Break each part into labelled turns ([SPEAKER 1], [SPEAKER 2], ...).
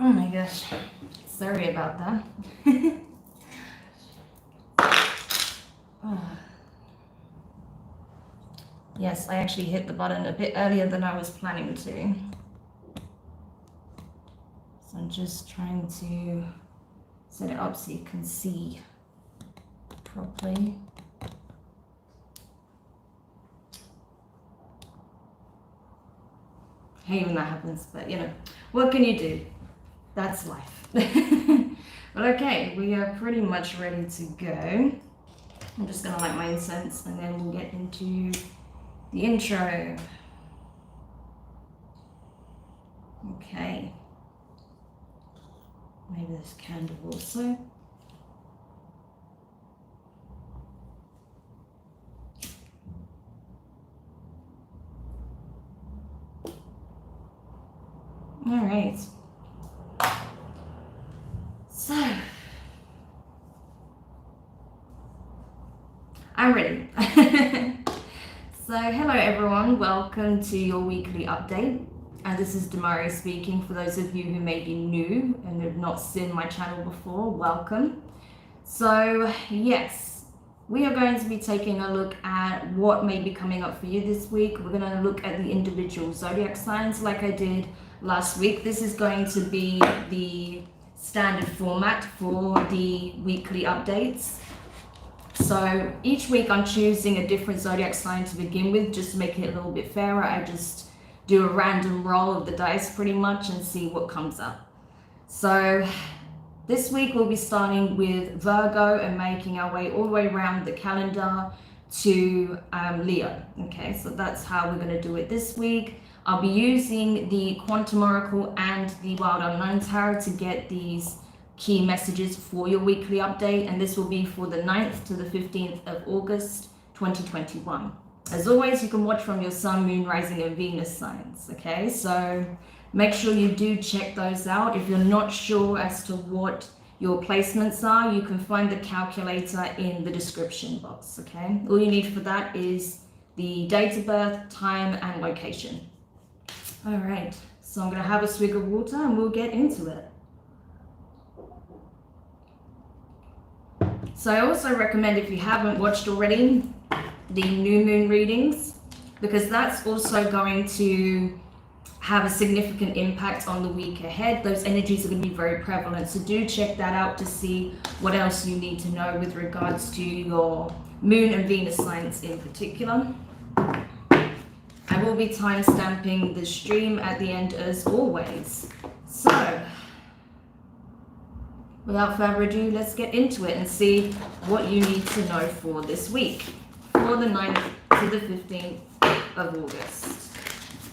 [SPEAKER 1] Oh my gosh, sorry about that. Oh. Yes, I actually hit the button a bit earlier than I was planning to. So I'm just trying to set it up so you can see properly. I hate when that happens, but you know, what can you do? That's life. But okay, we are pretty much ready to go. I'm just gonna light my incense and then we'll get into the intro. Okay. Maybe this candle also. All right. So, I'm ready. So, hello everyone, welcome to your weekly update. And this is Damari speaking. For those of you who may be new and have not seen my channel before, welcome. So, yes, we are going to be taking a look at what may be coming up for you this week. We're going to look at the individual zodiac signs like I did last week. This is going to be the standard format for the weekly updates. So each week I'm choosing a different zodiac sign to begin with, just to make it a little bit fairer. I just do a random roll of the dice pretty much and see what comes up. So this week we'll be starting with Virgo and making our way all the way around the calendar to Leo. Okay, so that's how we're going to do it this week. I'll be using the Quantum Oracle and the Wild Unknown Tarot to get these key messages for your weekly update, and this will be for the 9th to the 15th of August 2021. As always, you can watch from your Sun, Moon, Rising and Venus signs, okay? So make sure you do check those out. If you're not sure as to what your placements are, you can find the calculator in the description box, okay? All you need for that is the date of birth, time and location. All right, so I'm gonna have a swig of water and we'll get into it. So I also recommend, if you haven't watched already, the new moon readings, because that's also going to have a significant impact on the week ahead. Those energies are going to be very prevalent. So do check that out to see what else you need to know with regards to your moon and Venus signs in particular. I will be time stamping the stream at the end as always. So without further ado, let's get into it and see what you need to know for this week, for the 9th to the 15th of August.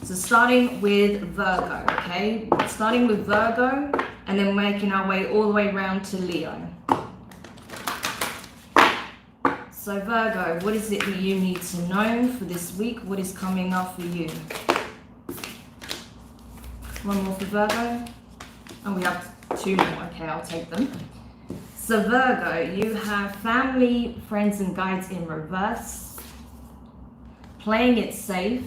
[SPEAKER 1] So starting with Virgo, okay? Starting with Virgo and then making our way all the way around to Leo. So Virgo, what is it that you need to know for this week? What is coming up for you? One more for Virgo. And we have 2 more. Okay, I'll take them. So Virgo, you have family, friends and guides in reverse, playing it safe,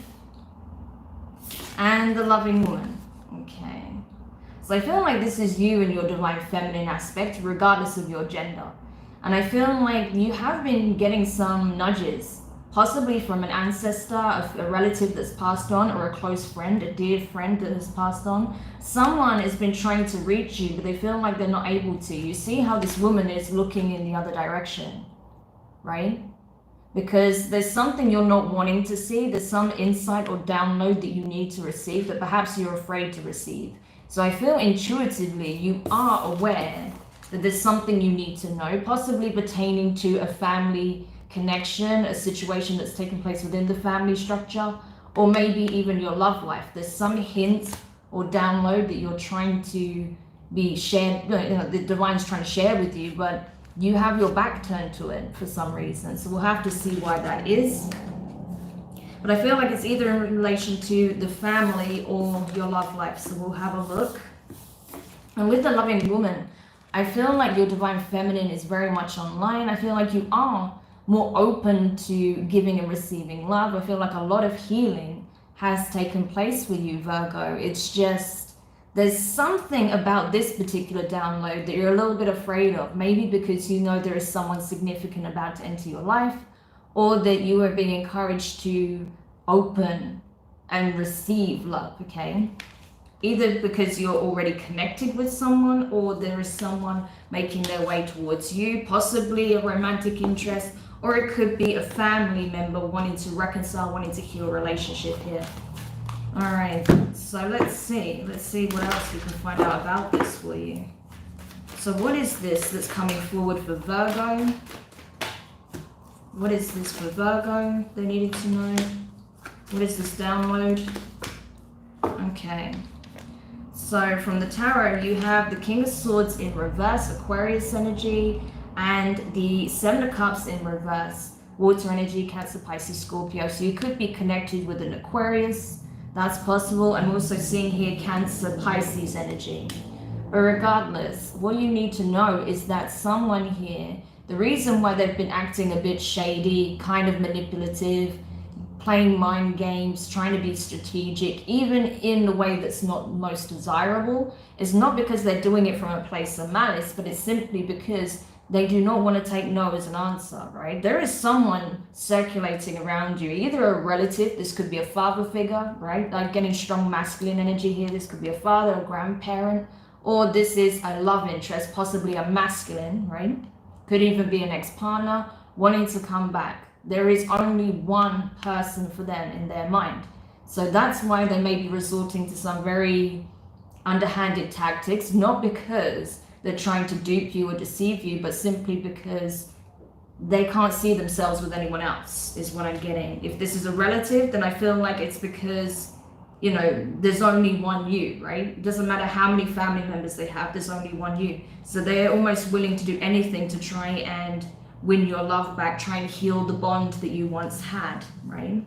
[SPEAKER 1] and the loving woman. Okay. So I feel like this is you and your divine feminine aspect, regardless of your gender. And I feel like you have been getting some nudges, possibly from an ancestor, a relative that's passed on, or a close friend, a dear friend that has passed on. Someone has been trying to reach you, but they feel like they're not able to. You see how this woman is looking in the other direction, right? Because there's something you're not wanting to see. There's some insight or download that you need to receive that perhaps you're afraid to receive. So I feel intuitively you are aware that there's something you need to know, possibly pertaining to a family connection, a situation that's taken place within the family structure, or maybe even your love life. There's some hint or download that you're trying to be shared, you know, the divine's trying to share with you, but you have your back turned to it for some reason. So we'll have to see why that is. But I feel like it's either in relation to the family or your love life. So we'll have a look. And with the loving woman, I feel like your divine feminine is very much online. I feel like you are more open to giving and receiving love. I feel like a lot of healing has taken place with you, Virgo. It's just there's something about this particular download that you're a little bit afraid of, maybe because you know there is someone significant about to enter your life, or that you are being encouraged to open and receive love, okay? Either because you're already connected with someone, or there is someone making their way towards you, possibly a romantic interest, or it could be a family member wanting to reconcile, wanting to heal a relationship here. All right, so let's see what else we can find out about this for you. So what is this that's coming forward for Virgo? What is this for Virgo they needed to know? What is this download? Okay. So from the tarot, you have the King of Swords in reverse, Aquarius energy, and the Seven of Cups in reverse, water energy, Cancer, Pisces, Scorpio. So you could be connected with an Aquarius. That's possible. I'm also seeing here Cancer, Pisces energy. But regardless, what you need to know is that someone here, the reason why they've been acting a bit shady, kind of manipulative, playing mind games, trying to be strategic, even in the way that's not most desirable, is not because they're doing it from a place of malice, but it's simply because they do not want to take no as an answer, right? There is someone circulating around you, either a relative, this could be a father figure, right? Like getting strong masculine energy here. This could be a father, a grandparent, or this is a love interest, possibly a masculine, right? Could even be an ex-partner wanting to come back. There is only one person for them in their mind. So that's why they may be resorting to some very underhanded tactics, not because they're trying to dupe you or deceive you, but simply because they can't see themselves with anyone else, is what I'm getting. If this is a relative, then I feel like it's because, you know, there's only one you, right? It doesn't matter how many family members they have, there's only one you. So they're almost willing to do anything to try and win your love back, try and heal the bond that you once had, right?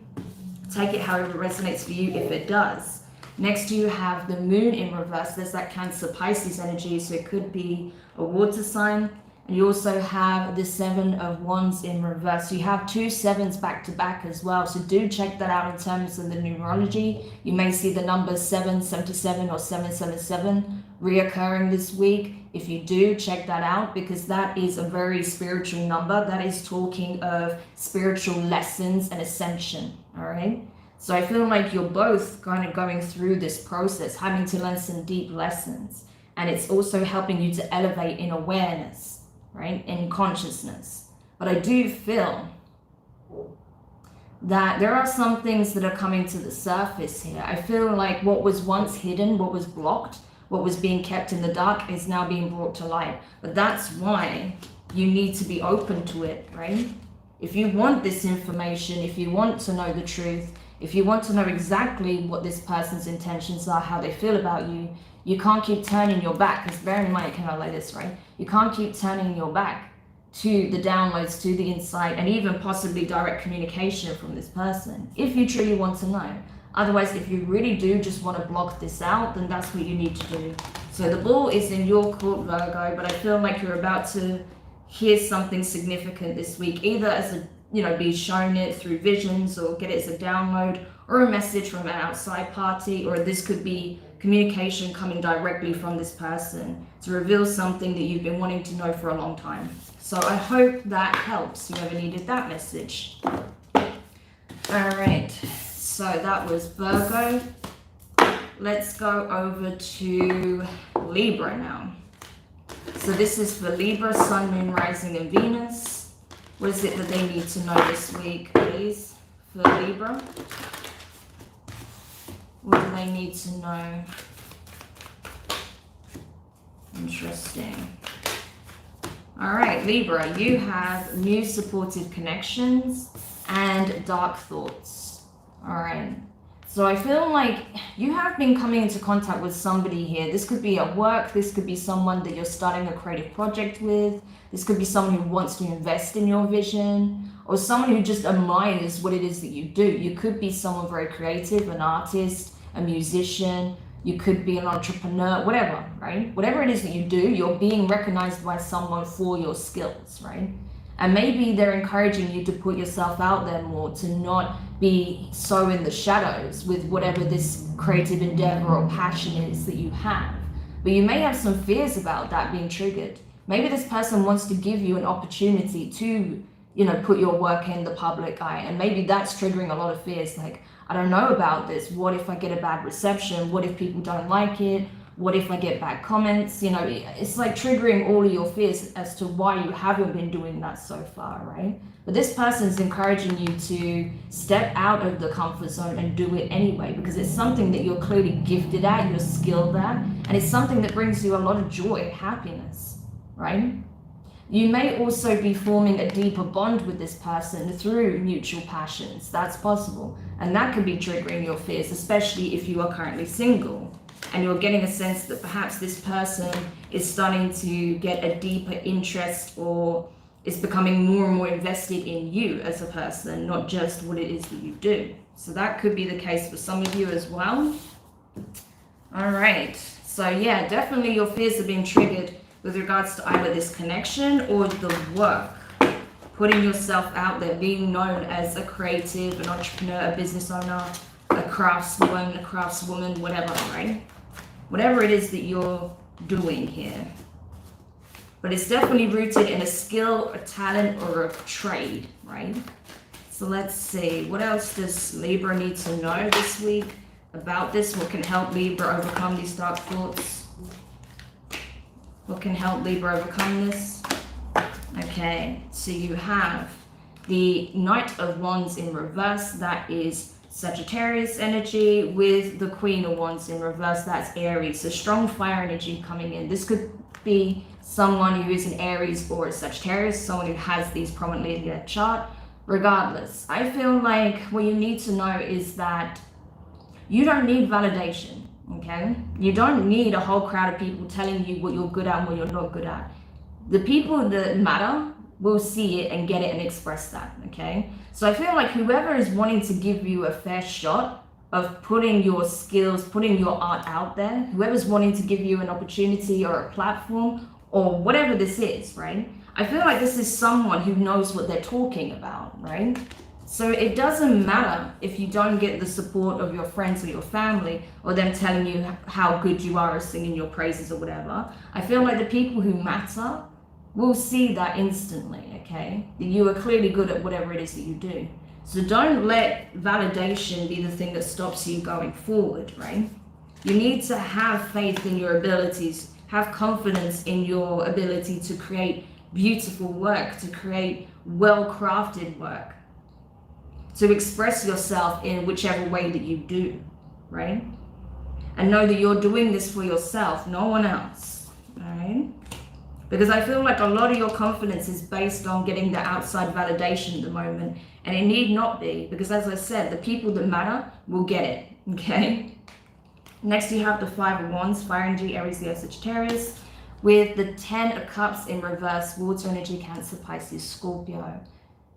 [SPEAKER 1] Take it however it resonates for you, if it does. Next you have the moon in reverse. There's that Cancer Pisces energy, so it could be a water sign. And you also have the Seven of Wands in reverse. So you have two sevens back to back as well. So do check that out in terms of the numerology. You may see the numbers 777 or 777 reoccurring this week. If you do, check that out, because that is a very spiritual number. That is talking of spiritual lessons and ascension, all right? So I feel like you're both kind of going through this process, having to learn some deep lessons. And it's also helping you to elevate in awareness, right? In consciousness. But I do feel that there are some things that are coming to the surface here. I feel like what was once hidden, what was blocked, what was being kept in the dark is now being brought to light. But that's why you need to be open to it, right? If you want this information, if you want to know the truth, if you want to know exactly what this person's intentions are, how they feel about you, you can't keep turning your back, because bearing in mind it came out like this, right? You can't keep turning your back to the downloads, to the insight, and even possibly direct communication from this person, if you truly want to know. Otherwise, if you really do just want to block this out, then that's what you need to do. So the ball is in your court, Virgo, but I feel like you're about to hear something significant this week, either as a, you know, be shown it through visions, or get it as a download, or a message from an outside party, or this could be communication coming directly from this person to reveal something that you've been wanting to know for a long time. So I hope that helps whoever needed that message. All right, so that was Virgo. Let's go over to Libra now. So this is for Libra, Sun, Moon, Rising, and Venus. What is it that they need to know this week, please, for Libra? What do they need to know? Interesting. All right, Libra, you have new supportive connections and dark thoughts. All right. So I feel like you have been coming into contact with somebody here. This could be at work. This could be someone that you're starting a creative project with. This could be someone who wants to invest in your vision, or someone who just admires what it is that you do. You could be someone very creative, an artist, a musician. You could be an entrepreneur, whatever, right? Whatever it is that you do, you're being recognized by someone for your skills, right? And maybe they're encouraging you to put yourself out there more, to not be so in the shadows with whatever this creative endeavor or passion is that you have. But you may have some fears about that being triggered. Maybe this person wants to give you an opportunity to, you know, put your work in the public eye. And maybe that's triggering a lot of fears. Like, I don't know about this. What if I get a bad reception? What if people don't like it? What if I get bad comments? You know, it's like triggering all of your fears as to why you haven't been doing that so far, right? But this person is encouraging you to step out of the comfort zone and do it anyway, because it's something that you're clearly gifted at, you're skilled at, and it's something that brings you a lot of joy, happiness, right? You may also be forming a deeper bond with this person through mutual passions. That's possible. And that could be triggering your fears, especially if you are currently single. And you're getting a sense that perhaps this person is starting to get a deeper interest or is becoming more and more invested in you as a person, not just what it is that you do. So that could be the case for some of you as well. All right. So yeah, definitely your fears are being triggered with regards to either this connection or the work. Putting yourself out there, being known as a creative, an entrepreneur, a business owner, a craftsman, a craftswoman, whatever, right? Whatever it is that you're doing here. But it's definitely rooted in a skill, a talent, or a trade, right? So let's see, what else does Libra need to know this week about this? What can help Libra overcome these dark thoughts? What can help Libra overcome this? Okay, so you have the Knight of Wands in reverse. That is Sagittarius energy, with the Queen of Wands in reverse. That's Aries. So strong fire energy coming in. This could be someone who is an Aries or a Sagittarius, someone who has these prominently in their chart. Regardless, I feel like what you need to know is that you don't need validation, okay? You don't need a whole crowd of people telling you what you're good at and what you're not good at. The people that matter will see it and get it and express that, okay? So I feel like whoever is wanting to give you a fair shot of putting your skills, putting your art out there, whoever's wanting to give you an opportunity or a platform or whatever this is, right? I feel like this is someone who knows what they're talking about, right? So it doesn't matter if you don't get the support of your friends or your family or them telling you how good you are or singing your praises or whatever. I feel like the people who matter will see that instantly, okay? That you are clearly good at whatever it is that you do. So don't let validation be the thing that stops you going forward, right? You need to have faith in your abilities, have confidence in your ability to create beautiful work, to create well-crafted work, to express yourself in whichever way that you do, right? And know that you're doing this for yourself, no one else, all right? Because I feel like a lot of your confidence is based on getting the outside validation at the moment, and it need not be, because as I said, the people that matter will get it, okay? Next you have the Five of Wands, fire energy, Aries, Leo, Sagittarius, with the 10 of Cups in reverse, water energy, Cancer, Pisces, Scorpio.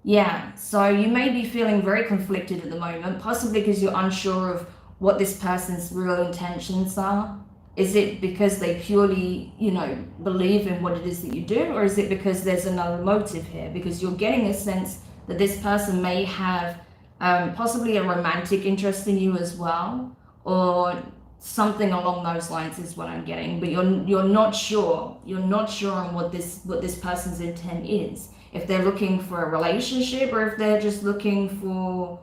[SPEAKER 1] Yeah, so you may be feeling very conflicted at the moment, possibly because you're unsure of what this person's real intentions are. Is it because they purely, you know, believe in what it is that you do, or is it because there's another motive here? Because you're getting a sense that this person may have possibly a romantic interest in you as well, or something along those lines is what I'm getting. But you're not sure. You're not sure on what this person's intent is. If they're looking for a relationship, or if they're just looking for,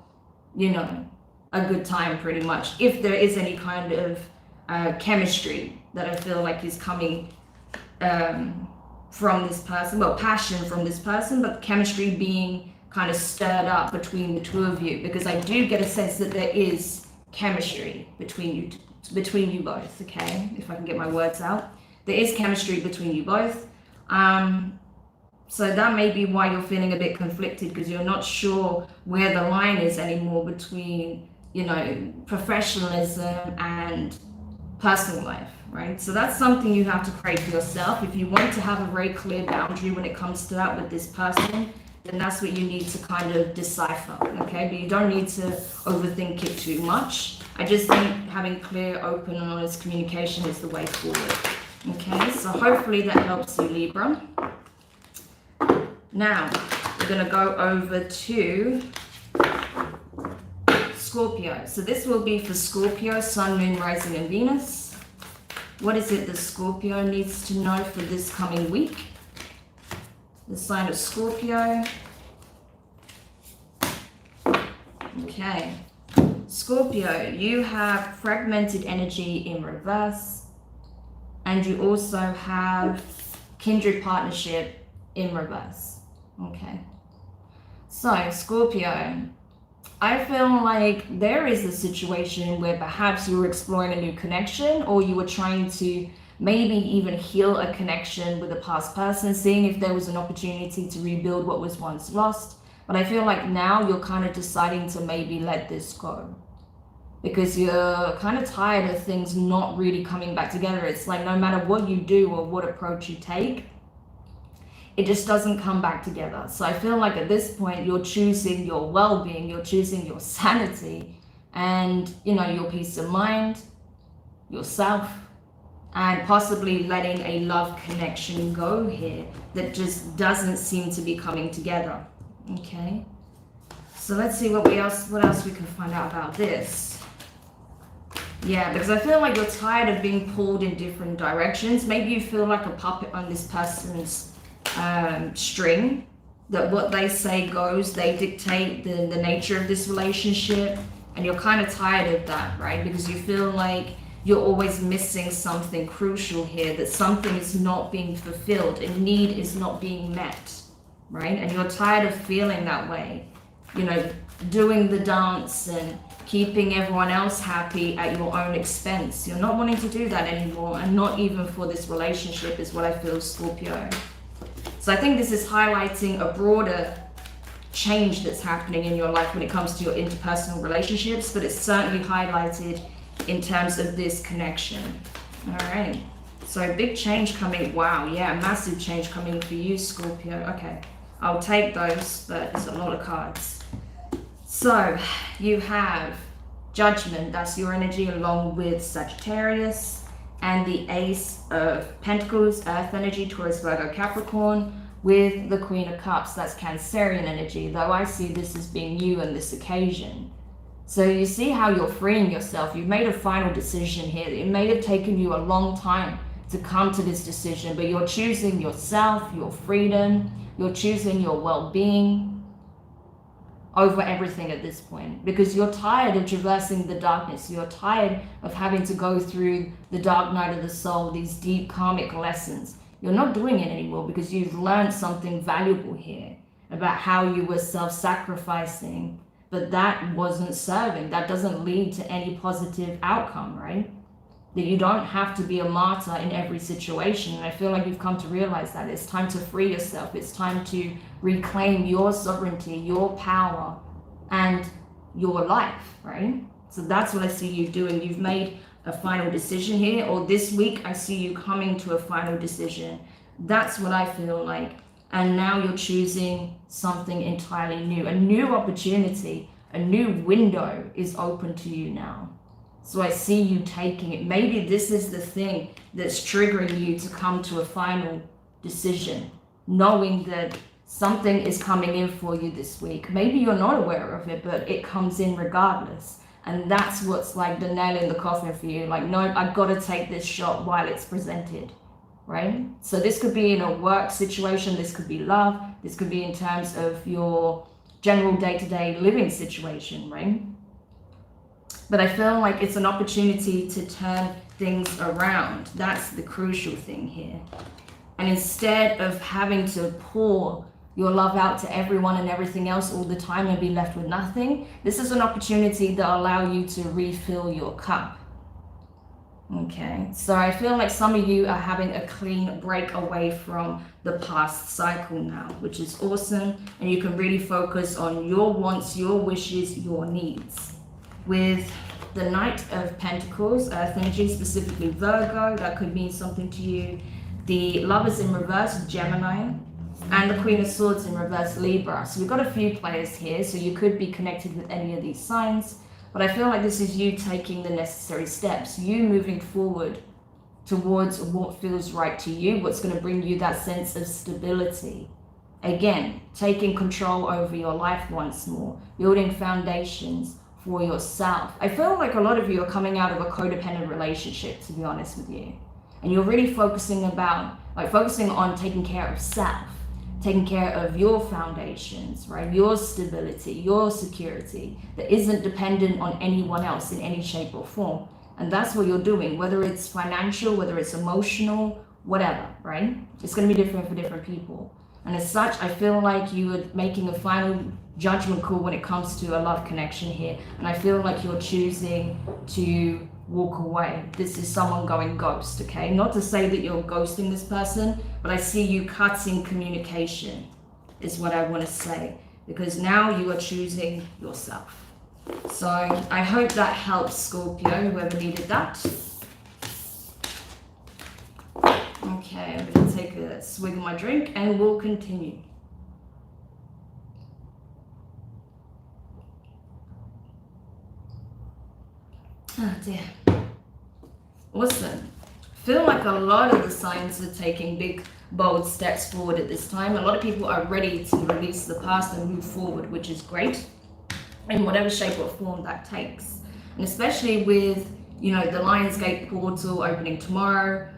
[SPEAKER 1] you know, a good time, pretty much. If there is any kind of chemistry that I feel like is coming from this person, well, passion from this person, but chemistry being kind of stirred up between the two of you, because I do get a sense that there is chemistry between you both, okay? If I can get my words out. There is chemistry between you both. So that may be why you're feeling a bit conflicted, because you're not sure where the line is anymore between, you know, professionalism and personal life, right? So that's something you have to create for yourself. If you want to have a very clear boundary when it comes to that with this person, then that's what you need to kind of decipher, okay? But you don't need to overthink it too much. I just think having clear, open, and honest communication is the way forward, okay? So hopefully that helps you, Libra. Now, we're going to go over to Scorpio. So this will be for Scorpio, Sun, Moon, Rising, and Venus. What is it that Scorpio needs to know for this coming week? The sign of Scorpio. Okay. Scorpio, you have fragmented energy in reverse. And you also have kindred partnership in reverse. Okay. So, Scorpio, I feel like there is a situation where perhaps you were exploring a new connection, or you were trying to maybe even heal a connection with a past person, seeing if there was an opportunity to rebuild what was once lost. But I feel like now you're kind of deciding to maybe let this go, because you're kind of tired of things not really coming back together. It's like no matter what you do or what approach you take, it just doesn't come back together. So I feel like at this point, you're choosing your well-being, you're choosing your sanity, and your peace of mind, yourself, and possibly letting a love connection go here that just doesn't seem to be coming together. Okay, so let's see what else we can find out about this. Yeah, because I feel like you're tired of being pulled in different directions. Maybe you feel like a puppet on this person's string, that what they say goes, they dictate the nature of this relationship, and you're kind of tired of that, right? Because you feel like you're always missing something crucial here, that something is not being fulfilled, a need is not being met, right? And you're tired of feeling that way, doing the dance and keeping everyone else happy at your own expense. You're not wanting to do that anymore, and not even for this relationship, is what I feel, Scorpio. So I think this is highlighting a broader change that's happening in your life when it comes to your interpersonal relationships, but it's certainly highlighted in terms of this connection. All right, so big change coming. Wow, yeah, massive change coming for you, Scorpio. Okay, I'll take those, but it's a lot of cards. So you have Judgment, that's your energy, along with Sagittarius, and the Ace of Pentacles, Earth energy, Taurus, Virgo, Capricorn, with the Queen of Cups, that's Cancerian energy, though I see this as being you on this occasion. So you see how you're freeing yourself. You've made a final decision here. It may have taken you a long time to come to this decision, but you're choosing yourself, your freedom, you're choosing your well-being over everything at this point, because you're tired of traversing the darkness. You're tired of having to go through the dark night of the soul, these deep karmic lessons. You're not doing it anymore because you've learned something valuable here about how you were self-sacrificing, but that wasn't serving. That doesn't lead to any positive outcome, right? That you don't have to be a martyr in every situation. And I feel like you've come to realize that it's time to free yourself. It's time to reclaim your sovereignty, your power, and your life, right? So that's what I see you doing. You've made a final decision here, or this week I see you coming to a final decision. That's what I feel like. And now you're choosing something entirely new. A new opportunity, a new window is open to you now. So I see you taking it. Maybe this is the thing that's triggering you to come to a final decision, knowing that something is coming in for you this week. Maybe you're not aware of it, but it comes in regardless. And that's what's like the nail in the coffin for you. Like, no, I've got to take this shot while it's presented, right? So this could be in a work situation. This could be love. This could be in terms of your general day-to-day living situation, right? But I feel like it's an opportunity to turn things around. That's the crucial thing here. And instead of having to pour your love out to everyone and everything else all the time and be left with nothing, this is an opportunity that will allow you to refill your cup. Okay, so I feel like some of you are having a clean break away from the past cycle now, which is awesome. And you can really focus on your wants, your wishes, your needs. With the Knight of Pentacles, Earth energy, specifically Virgo, that could mean something to you. The Lovers in reverse, Gemini, and the Queen of Swords in reverse, Libra. So we've got a few players here, so you could be connected with any of these signs. But I feel like this is you taking the necessary steps, you moving forward towards what feels right to you, what's going to bring you that sense of stability. Again, taking control over your life once more, building foundations for yourself. I feel like a lot of you are coming out of a codependent relationship, to be honest with you. And you're really focusing on taking care of self, taking care of your foundations, right? Your stability, your security that isn't dependent on anyone else in any shape or form. And that's what you're doing, whether it's financial, whether it's emotional, whatever, right? It's going to be different for different people. And as such, I feel like you are making a final judgment call when it comes to a love connection here. And I feel like you're choosing to walk away. This is someone going ghost, okay? Not to say that you're ghosting this person, but I see you cutting communication is what I want to say. Because now you are choosing yourself. So I hope that helps, Scorpio, whoever needed that. Okay, I'm going to take a swig of my drink and we'll continue. Oh dear. Awesome. Feel like a lot of the signs are taking big, bold steps forward at this time. A lot of people are ready to release the past and move forward, which is great in whatever shape or form that takes. And especially with, you know, the Lionsgate portal opening tomorrow,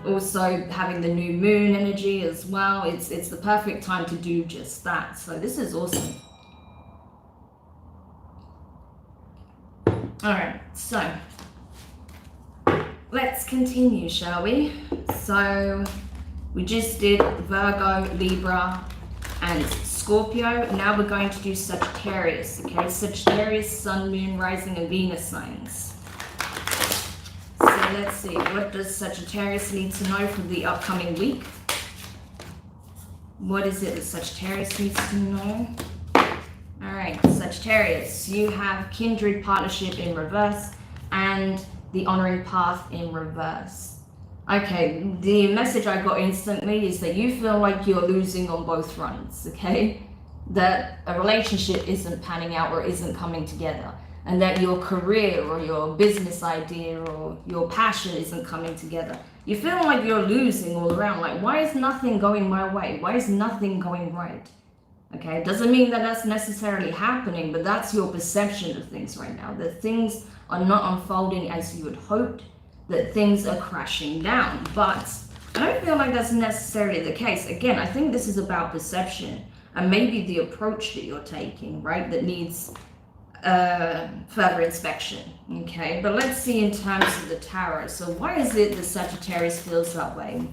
[SPEAKER 1] also having the new moon energy as well. It's the perfect time to do just that. So this is awesome. All right, so let's continue, shall we? So we just did Virgo, Libra, and Scorpio. Now we're going to do Sagittarius, okay? Sagittarius, Sun, Moon, Rising, and Venus signs. So let's see, what does Sagittarius need to know for the upcoming week? What is it that Sagittarius needs to know? All right, Sagittarius, you have kindred partnership in reverse and the honoring path in reverse. Okay, the message I got instantly is that you feel like you're losing on both fronts, okay? That a relationship isn't panning out or isn't coming together, and that your career or your business idea or your passion isn't coming together. You feel like you're losing all around, like, why is nothing going my way? Why is nothing going right? Okay, it doesn't mean that that's necessarily happening, but that's your perception of things right now. That things are not unfolding as you had hoped, that things are crashing down. But I don't feel like that's necessarily the case. Again, I think this is about perception and maybe the approach that you're taking, right, that needs further inspection. Okay, but let's see in terms of the tarot. So why is it that Sagittarius feels that way?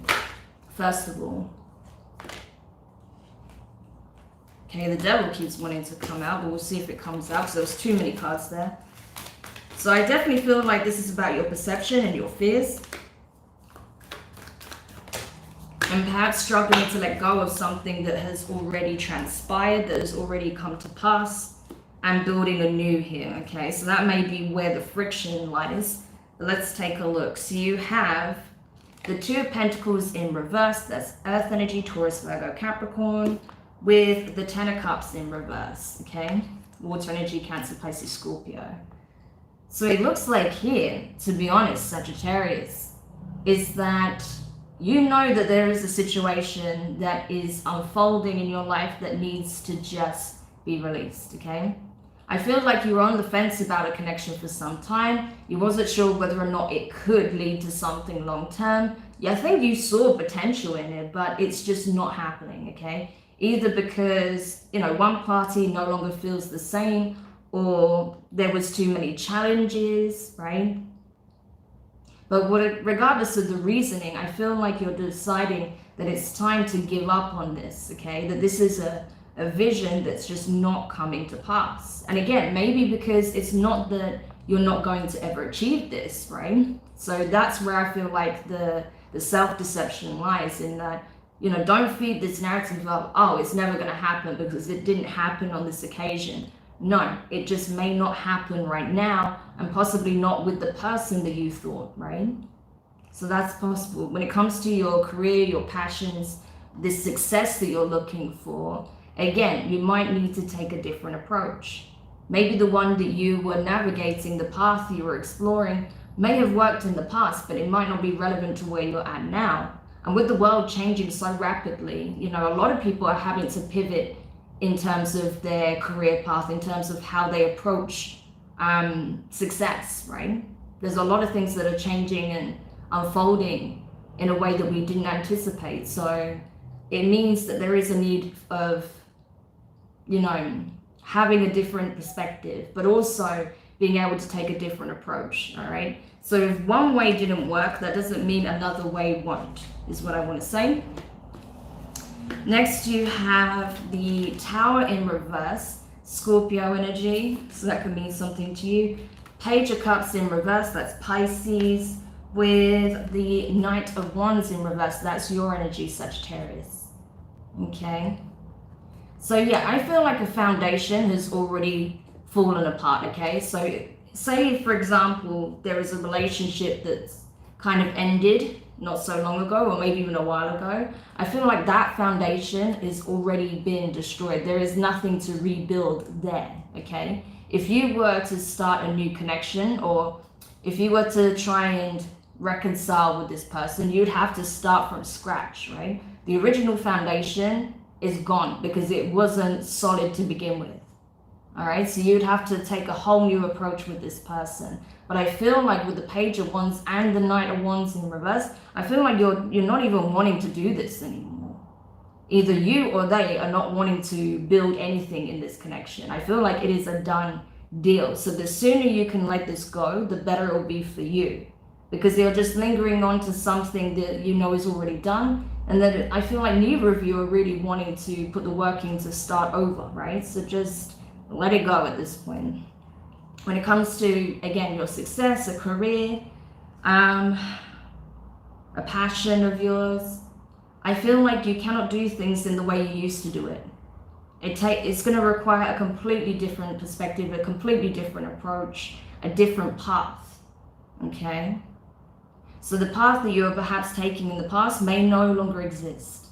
[SPEAKER 1] First of all, okay, the devil keeps wanting to come out, but we'll see if it comes out. So there's too many cards there. So I definitely feel like this is about your perception and your fears. And perhaps struggling to let go of something that has already transpired, that has already come to pass, and building anew here, okay? So that may be where the friction lies. Let's take a look. So you have the Two of Pentacles in reverse. That's Earth energy, Taurus, Virgo, Capricorn, with the Ten of Cups in reverse, okay? Water energy, Cancer, Pisces, Scorpio. So it looks like here, to be honest, Sagittarius, is that you know that there is a situation that is unfolding in your life that needs to just be released, okay? I feel like you were on the fence about a connection for some time. You wasn't sure whether or not it could lead to something long term. Yeah, I think you saw potential in it, but it's just not happening, okay? Either because, you know, one party no longer feels the same, or there was too many challenges, right? But regardless of the reasoning, I feel like you're deciding that it's time to give up on this, okay? That this is a vision that's just not coming to pass. And again, maybe because it's not that you're not going to ever achieve this, right? So that's where I feel like the self-deception lies, in that, you know, don't feed this narrative of, oh, it's never going to happen because it didn't happen on this occasion. No, it just may not happen right now, and possibly not with the person that you thought, right? So that's possible. When it comes to your career, your passions, this success that you're looking for, again, you might need to take a different approach. Maybe the one that you were navigating, the path you were exploring, may have worked in the past, but it might not be relevant to where you're at now. And with the world changing so rapidly, you know, a lot of people are having to pivot in terms of their career path, in terms of how they approach success, right? There's a lot of things that are changing and unfolding in a way that we didn't anticipate. So it means that there is a need of, you know, having a different perspective, but also being able to take a different approach, all right? So if one way didn't work, that doesn't mean another way won't, is what I want to say. Next, you have the Tower in reverse, Scorpio energy, so that could mean something to you. Page of Cups in reverse, that's Pisces, with the Knight of Wands in reverse, that's your energy, Sagittarius. Okay? So yeah, I feel like a foundation has already fallen apart, okay? So say, for example, there is a relationship that's kind of ended not so long ago, or maybe even a while ago. I feel like that foundation is already been destroyed. There is nothing to rebuild there, okay? If you were to start a new connection, or if you were to try and reconcile with this person, you'd have to start from scratch, right? The original foundation is gone because it wasn't solid to begin with. All right, so you'd have to take a whole new approach with this person. But I feel like with the Page of Wands and the Knight of Wands in reverse, I feel like you're not even wanting to do this anymore. Either you or they are not wanting to build anything in this connection. I feel like it is a done deal. So the sooner you can let this go, the better it will be for you. Because you're just lingering on to something that you know is already done. And then I feel like neither of you are really wanting to put the work in to start over, right? So just let it go at this point. When it comes to, again, your success, a career, a passion of yours, I feel like you cannot do things in the way you used to do it. It's going to require a completely different perspective, a completely different approach, a different path, okay? So the path that you're perhaps taking in the past may no longer exist.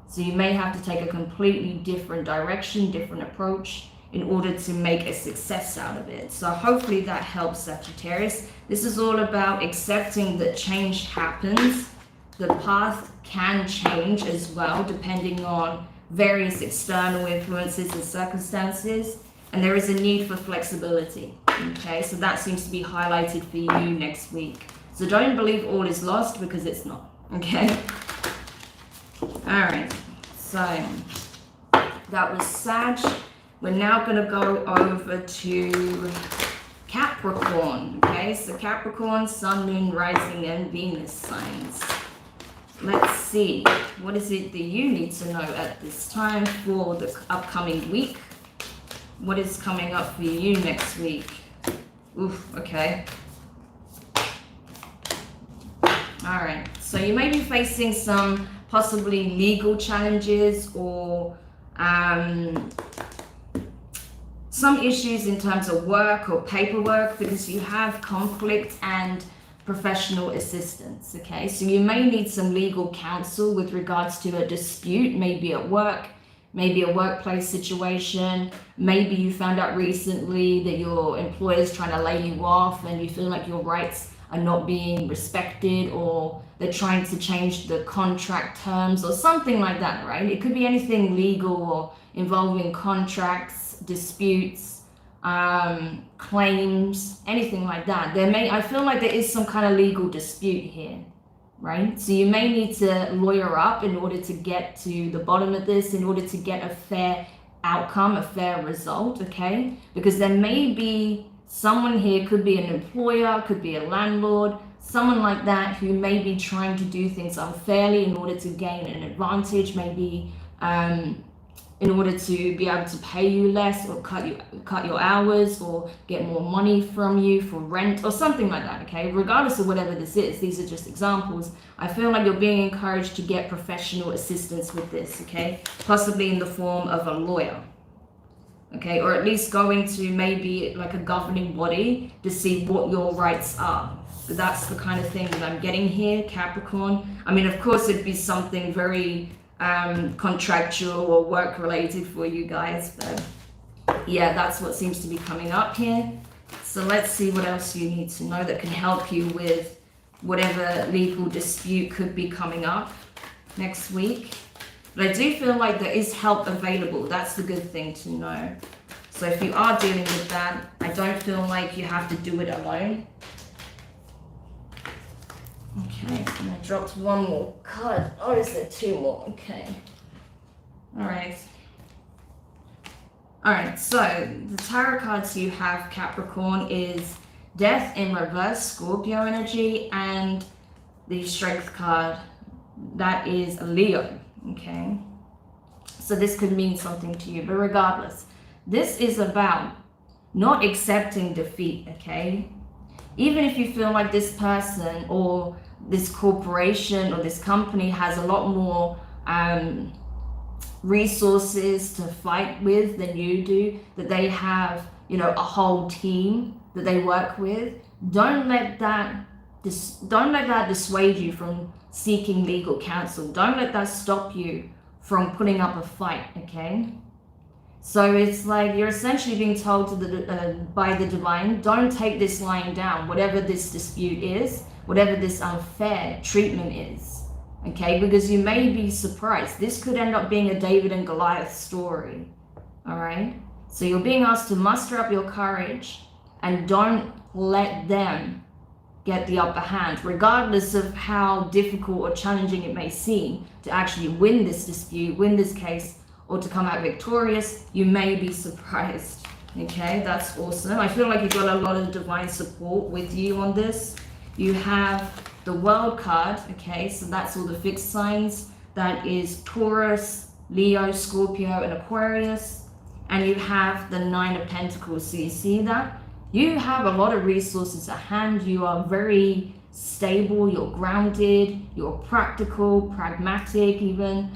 [SPEAKER 1] So you may have to take a completely different direction, different approach, in order to make a success out of it. So hopefully that helps, Sagittarius. This is all about accepting that change happens. The path can change as well, depending on various external influences and circumstances. And there is a need for flexibility, okay? So that seems to be highlighted for you next week. So don't believe all is lost, because it's not, okay? All right, so that was Sag. We're now going to go over to Capricorn, okay? So Capricorn, Sun, Moon, Rising, and Venus signs. Let's see, what is it that you need to know at this time for the upcoming week? What is coming up for you next week? Oof, okay. All right, so you may be facing some possibly legal challenges or some issues in terms of work or paperwork, because you have conflict and professional assistance, okay? So you may need some legal counsel with regards to a dispute, maybe at work, maybe a workplace situation. Maybe you found out recently that your employer is trying to lay you off and you feel like your rights are not being respected, or they're trying to change the contract terms or something like that, right? It could be anything legal or involving contracts, disputes, claims, anything like that. I feel like there is some kind of legal dispute here, right? So you may need to lawyer up in order to get to the bottom of this, in order to get a fair outcome, a fair result, okay? Because there may be someone here, could be an employer, could be a landlord, someone like that who may be trying to do things unfairly in order to gain an advantage, maybe in order to be able to pay you less, or cut your hours, or get more money from you for rent or something like that, okay? Regardless of whatever this is, these are just examples. I feel like you're being encouraged to get professional assistance with this, okay? Possibly in the form of a lawyer, okay? Or at least going to maybe like a governing body to see what your rights are. But that's the kind of thing that I'm getting here, Capricorn. I mean, of course, it'd be something very contractual or work related for you guys, but yeah, that's what seems to be coming up here. So let's see what else you need to know that can help you with whatever legal dispute could be coming up next week. But I do feel like there is help available. That's the good thing to know. So if you are dealing with that, I don't feel like you have to do it alone. Okay, and I dropped one more card. Oh, is there two more? Okay. Alright. Alright, so the tarot cards you have, Capricorn, is Death in reverse, Scorpio energy, and the Strength card, that is a Leo. Okay. So this could mean something to you, but regardless, this is about not accepting defeat, okay? Even if you feel like this person or this corporation or this company has a lot more resources to fight with than you do, that they have, you know, a whole team that they work with, don't let that dissuade you from seeking legal counsel. Don't let that stop you from putting up a fight, okay? So it's like you're essentially being told to by the divine, don't take this lying down, whatever this dispute is, whatever this unfair treatment is, okay? Because you may be surprised. This could end up being a David and Goliath story, all right? So you're being asked to muster up your courage and don't let them get the upper hand, regardless of how difficult or challenging it may seem to actually win this dispute, win this case, or to come out victorious. You may be surprised, okay? That's awesome. I feel like you've got a lot of divine support with you on this. You have the World card, okay? So that's all the fixed signs. That is Taurus, Leo, Scorpio, and Aquarius. And you have the Nine of Pentacles. So you see that? You have a lot of resources at hand. You are very stable, you're grounded, you're practical, pragmatic even.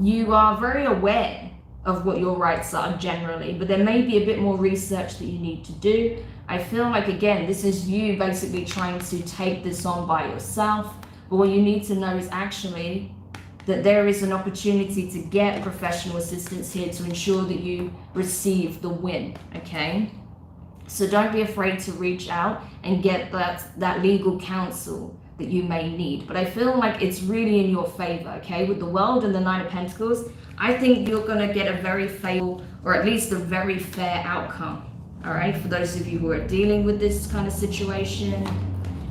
[SPEAKER 1] You are very aware of what your rights are generally, but there may be a bit more research that you need to do. I feel like, again, this is you basically trying to take this on by yourself, but what you need to know is actually that there is an opportunity to get professional assistance here to ensure that you receive the win, okay? So don't be afraid to reach out and get that legal counsel that you may need. But I feel like it's really in your favor, okay? With the World and the Nine of Pentacles, I think you're gonna get a very favorable, or at least a very fair outcome, all right? For those of you who are dealing with this kind of situation.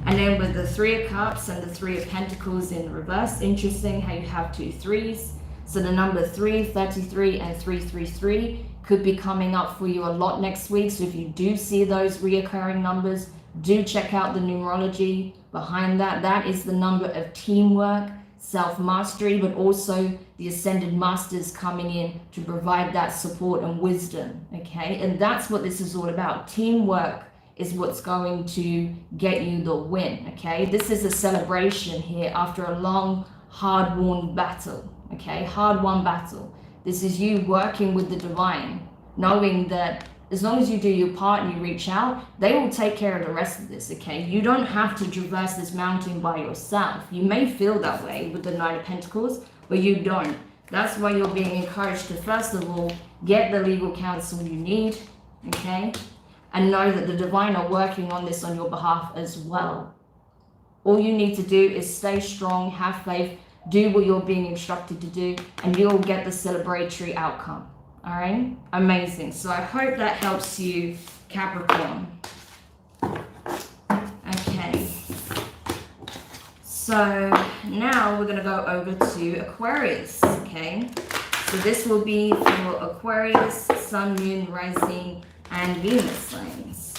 [SPEAKER 1] And then with the Three of Cups and the Three of Pentacles in reverse, interesting how you have two threes. So the number 3, 33, and 333 could be coming up for you a lot next week. So if you do see those reoccurring numbers, do check out the numerology behind that. That is the number of teamwork, self-mastery, but also the Ascended Masters coming in to provide that support and wisdom, okay? And that's what this is all about. Teamwork is what's going to get you the win, okay? This is a celebration here after a long, hard-won battle, okay? Hard-won battle. This is you working with the divine, knowing that as long as you do your part and you reach out, they will take care of the rest of this, okay? You don't have to traverse this mountain by yourself. You may feel that way with the Nine of Pentacles, but you don't. That's why you're being encouraged to, first of all, get the legal counsel you need, okay? And know that the divine are working on this on your behalf as well. All you need to do is stay strong, have faith, do what you're being instructed to do, and you'll get the celebratory outcome. All right? Amazing. So I hope that helps you, Capricorn. Okay. So now we're going to go over to Aquarius, okay? So this will be for Aquarius, Sun, Moon, Rising, and Venus signs.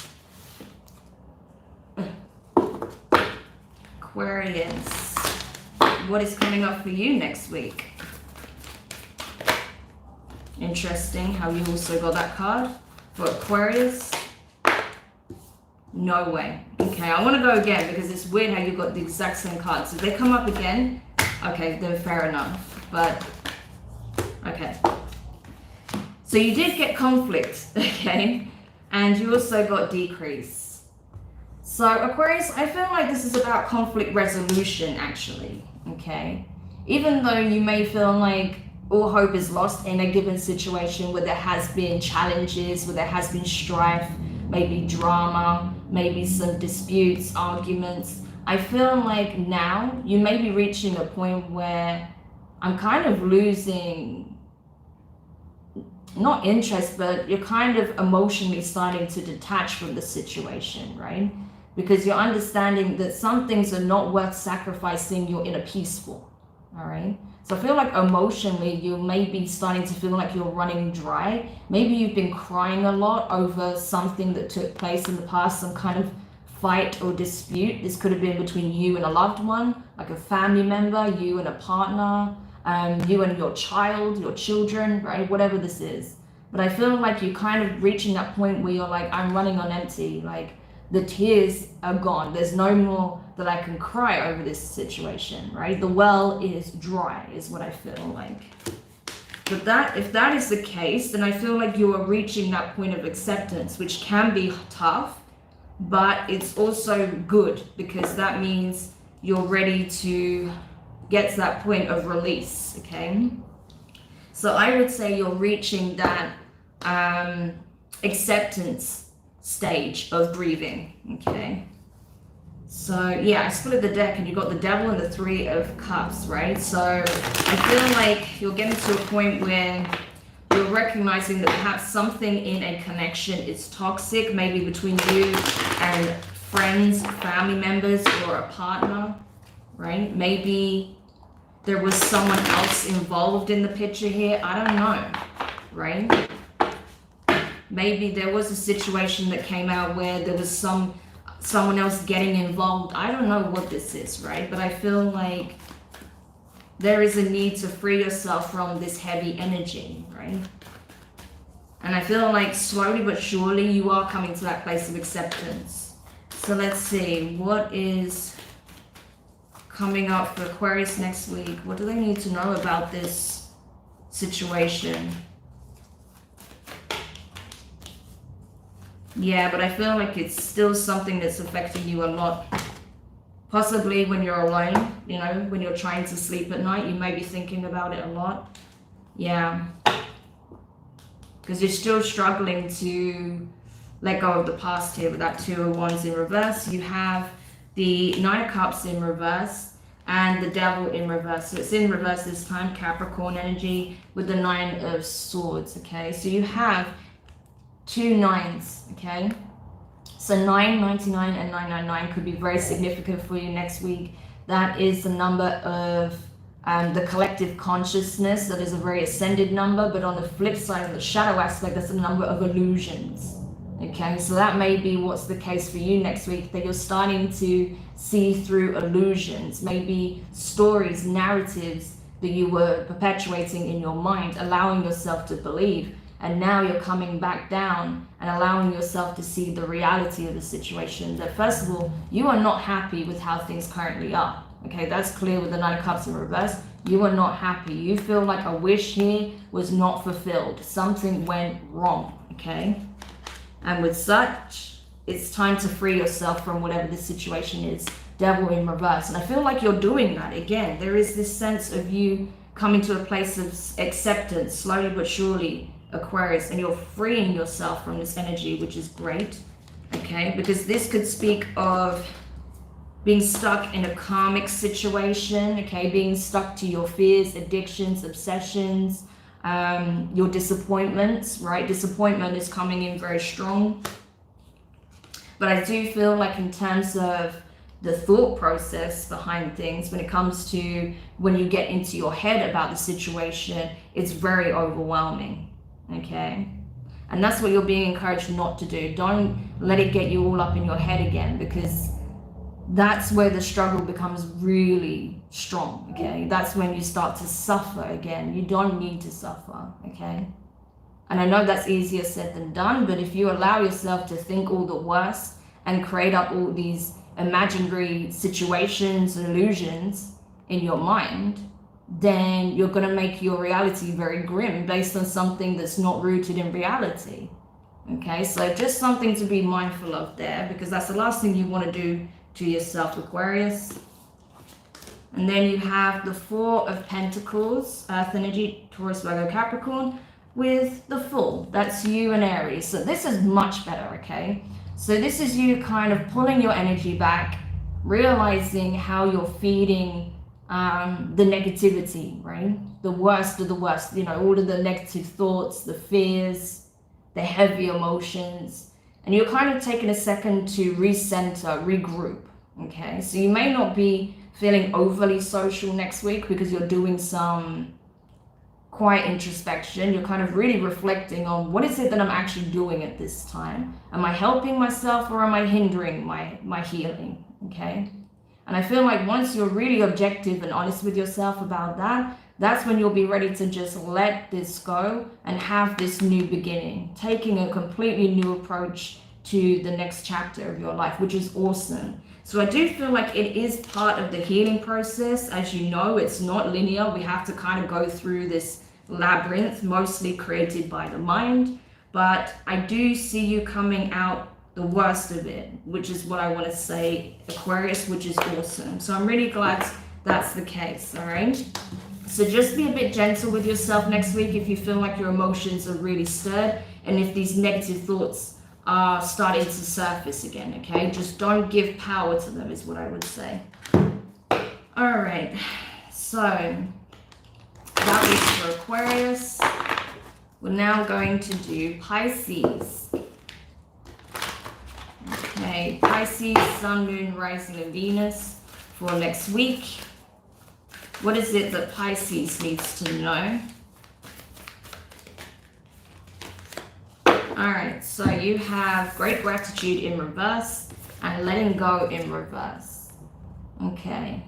[SPEAKER 1] Aquarius, what is coming up for you next week? Interesting how you also got that card for Aquarius. No way. Okay, I want to go again because it's weird how you got the exact same cards. If they come up again, okay, then fair enough. But, okay. So you did get conflict, okay? And you also got decrease. So Aquarius, I feel like this is about conflict resolution actually, okay? Even though you may feel like all hope is lost in a given situation where there has been challenges, where there has been strife, maybe drama, maybe some disputes, arguments. I feel like now you may be reaching a point where I'm kind of losing, not interest, but you're kind of emotionally starting to detach from the situation, right? Because you're understanding that some things are not worth sacrificing your inner peace for, all right? So I feel like emotionally you may be starting to feel like you're running dry. Maybe you've been crying a lot over something that took place in the past, some kind of fight or dispute. This could have been between you and a loved one, like a family member, you and a partner, you and your child, your children, right? Whatever this is. But I feel like you're kind of reaching that point where you're like, I'm running on empty. Like the tears are gone. There's no more that I can cry over this situation, right? The well is dry, is what I feel like. But if that is the case, then I feel like you are reaching that point of acceptance, which can be tough, but it's also good because that means you're ready to get to that point of release, okay? So I would say you're reaching that acceptance stage of grieving, okay? So yeah, I split the deck and you got the Devil and the Three of Cups, right? So I feel like you're getting to a point where you're recognizing that perhaps something in a connection is toxic, maybe between you and friends, family members, or a partner, right? Maybe there was someone else involved in the picture here. I don't know, right? Maybe there was a situation that came out where there was someone else getting involved. I don't know what this is, right? But I feel like there is a need to free yourself from this heavy energy, right? And I feel like slowly but surely you are coming to that place of acceptance. So let's see, what is coming up for Aquarius next week? What do they need to know about this situation? Yeah, but I feel like it's still something that's affecting you a lot. Possibly when you're alone, you know, when you're trying to sleep at night, you may be thinking about it a lot. Yeah. Because you're still struggling to let go of the past here with that Two of Wands in reverse. You have the Nine of Cups in reverse and the Devil in reverse. So it's in reverse this time, Capricorn energy with the Nine of Swords, okay? So you have two nines, okay? So 999 and 999 could be very significant for you next week. That is the number of the collective consciousness. That is a very ascended number, but on the flip side of the shadow aspect, that's the number of illusions. Okay, so that may be what's the case for you next week, that you're starting to see through illusions, maybe stories, narratives that you were perpetuating in your mind, allowing yourself to believe. And now you're coming back down and allowing yourself to see the reality of the situation. That first of all, you are not happy with how things currently are. Okay, that's clear with the Nine of Cups in reverse. You are not happy. You feel like a wish here was not fulfilled. Something went wrong, okay? And with such, it's time to free yourself from whatever the situation is. Devil in reverse. And I feel like you're doing that. Again, there is this sense of you coming to a place of acceptance, slowly but surely, Aquarius, and you're freeing yourself from this energy, which is great, okay? Because this could speak of being stuck in a karmic situation, okay? Being stuck to your fears, addictions, obsessions, your disappointments, right? Disappointment is coming in very strong. But I do feel like in terms of the thought process behind things, when it comes to when you get into your head about the situation, it's very overwhelming. Okay, and that's what you're being encouraged not to do. Don't let it get you all up in your head again, because that's where the struggle becomes really strong. Okay, that's when you start to suffer again. You don't need to suffer. Okay, and I know that's easier said than done, but if you allow yourself to think all the worst and create up all these imaginary situations and illusions in your mind, then you're going to make your reality very grim based on something that's not rooted in reality. Okay, so just something to be mindful of there, because that's the last thing you want to do to yourself, Aquarius. And then you have the Four of Pentacles, Earth energy, Taurus, Virgo, Capricorn, with the Fool. That's you and Aries. So this is much better, okay? So this is you kind of pulling your energy back, realizing how you're feeding the negativity, right? The worst of the worst, you know, all of the negative thoughts, the fears, the heavy emotions. And you're kind of taking a second to recenter, regroup, okay? So you may not be feeling overly social next week because you're doing some quiet introspection. You're kind of really reflecting on what is it that I'm actually doing at this time? Am I helping myself or am I hindering my healing? Okay. And I feel like once you're really objective and honest with yourself about that, that's when you'll be ready to just let this go and have this new beginning, taking a completely new approach to the next chapter of your life, which is awesome. So I do feel like it is part of the healing process. As you know, it's not linear. We have to kind of go through this labyrinth, mostly created by the mind. But I do see you coming out the worst of it, which is what I want to say, Aquarius, which is awesome. So I'm really glad that's the case, all right? So just be a bit gentle with yourself next week if you feel like your emotions are really stirred and if these negative thoughts are starting to surface again, okay? Just don't give power to them is what I would say. All right, so that was for Aquarius. We're now going to do Pisces. Okay, Pisces, Sun, Moon, Rising, and Venus for next week. What is it that Pisces needs to know? All right, so you have great gratitude in reverse and letting go in reverse. Okay,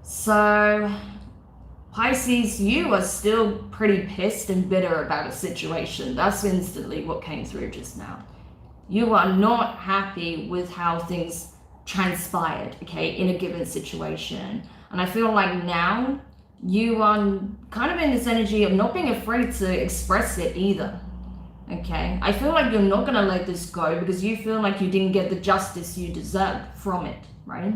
[SPEAKER 1] so Pisces, you are still pretty pissed and bitter about a situation. That's instantly what came through just now. You are not happy with how things transpired, okay, in a given situation. And I feel like now you are kind of in this energy of not being afraid to express it either. Okay, I feel like you're not going to let this go because you feel like you didn't get the justice you deserve from it, right?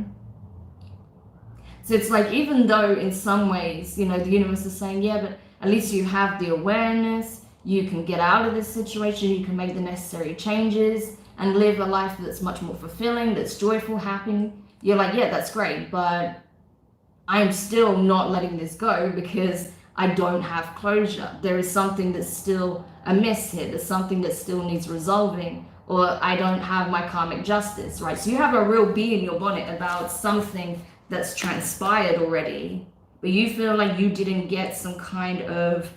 [SPEAKER 1] So it's like, even though in some ways, you know, the universe is saying, yeah, but at least you have the awareness, you can get out of this situation, you can make the necessary changes and live a life that's much more fulfilling, that's joyful, happy. You're like, yeah, that's great, but I'm still not letting this go because I don't have closure. There is something that's still amiss here. There's something that still needs resolving, or I don't have my karmic justice, right? So you have a real bee in your bonnet about something that's transpired already, but you feel like you didn't get some kind of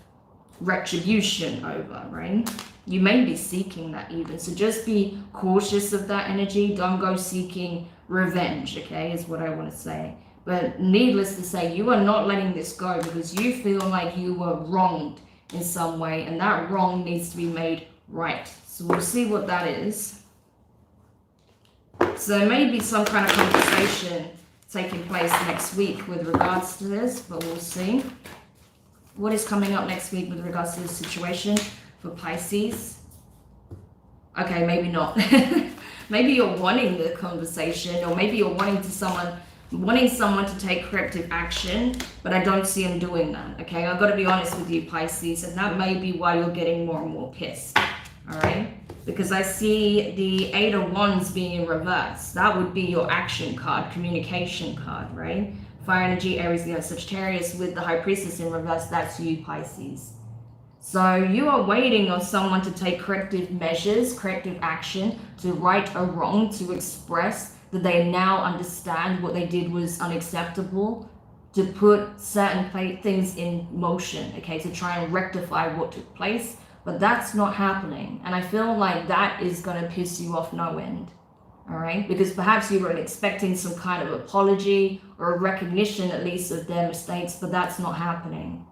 [SPEAKER 1] retribution over, right? You may be seeking that even. So just be cautious of that energy. Don't go seeking revenge, okay, is what I want to say. But needless to say, you are not letting this go because you feel like you were wronged in some way, and that wrong needs to be made right. So we'll see what that is. So there may be some kind of conversation taking place next week with regards to this, but we'll see. What is coming up next week with regards to this situation for Pisces? Okay, maybe not. Maybe you're wanting the conversation, or maybe you're wanting someone to take corrective action, but I don't see them doing that, okay? I've got to be honest with you, Pisces, and that may be why you're getting more and more pissed, all right? Because I see the Eight of Wands being in reverse. That would be your action card, communication card, right? Fire energy, Aries, Leo, Sagittarius with the High Priestess in reverse. That's you, Pisces. So you are waiting on someone to take corrective measures, corrective action, to right a wrong, to express that they now understand what they did was unacceptable, to put certain things in motion, okay, to try and rectify what took place. But that's not happening. And I feel like that is going to piss you off no end, all right? Because perhaps you were expecting some kind of apology or a recognition at least of their mistakes, but that's not happening.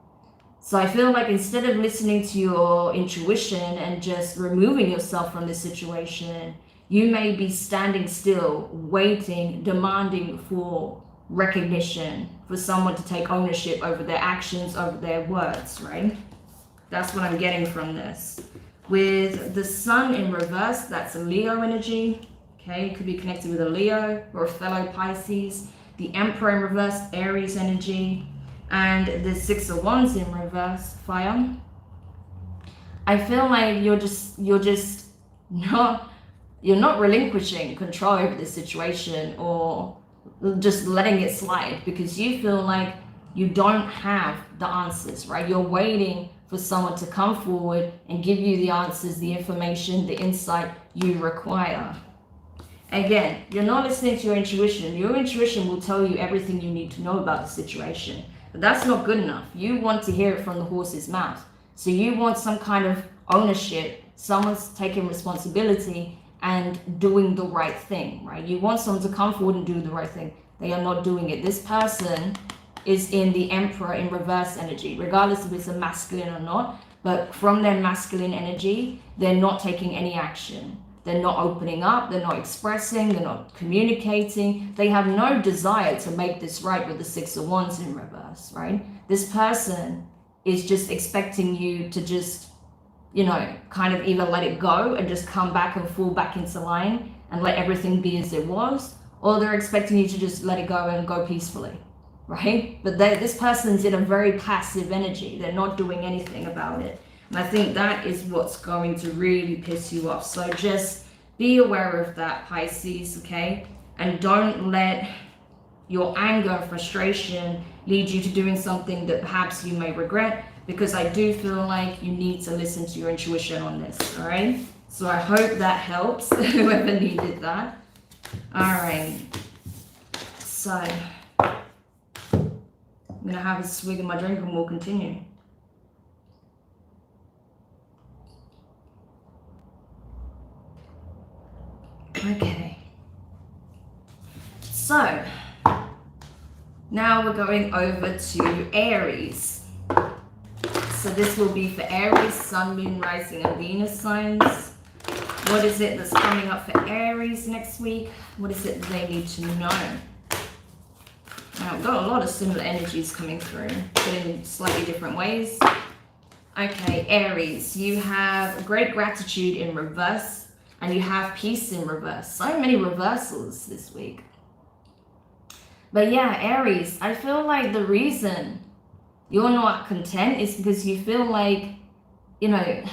[SPEAKER 1] So I feel like instead of listening to your intuition and just removing yourself from this situation, you may be standing still, waiting, demanding for recognition, for someone to take ownership over their actions, over their words, right? That's what I'm getting from this. With the Sun in reverse, that's a Leo energy, okay? It could be connected with a Leo or a fellow Pisces. The Emperor in reverse, Aries energy. And the Six of Wands in reverse, fire. I feel like you're just not you're not relinquishing control over the situation or just letting it slide because you feel like you don't have the answers, right? You're waiting for someone to come forward and give you the answers, the information, the insight you require. Again, you're not listening to your intuition. Your intuition will tell you everything you need to know about the situation. But that's not good enough. You want to hear it from the horse's mouth. So you want some kind of ownership, someone's taking responsibility and doing the right thing, right? You want someone to come forward and do the right thing. They are not doing it. This person is in the Emperor in reverse energy, regardless if it's a masculine or not. But from their masculine energy, they're not taking any action. They're not opening up, they're not expressing, they're not communicating. They have no desire to make this right with the Six of Wands in reverse, right? This person is just expecting you to just, you know, kind of either let it go and just come back and fall back into line and let everything be as it was, or they're expecting you to just let it go and go peacefully, right? But this person's in a very passive energy. They're not doing anything about it. And I think that is what's going to really piss you off. So just be aware of that, Pisces, okay? And don't let your anger and frustration lead you to doing something that perhaps you may regret, because I do feel like you need to listen to your intuition on this, all right? So I hope that helps, whoever needed that. All right. So I'm going to have a swig of my drink and we'll continue. Okay, so now we're going over to Aries. So this will be for Aries, Sun, Moon, Rising, and Venus signs. What is it that's coming up for Aries next week? What is it they need to know? Now, I've got a lot of similar energies coming through, but in slightly different ways. Okay, Aries, you have great gratitude in reverse. And you have peace in reverse. So many reversals this week. But yeah, Aries, I feel like the reason you're not content is because you feel like, you know,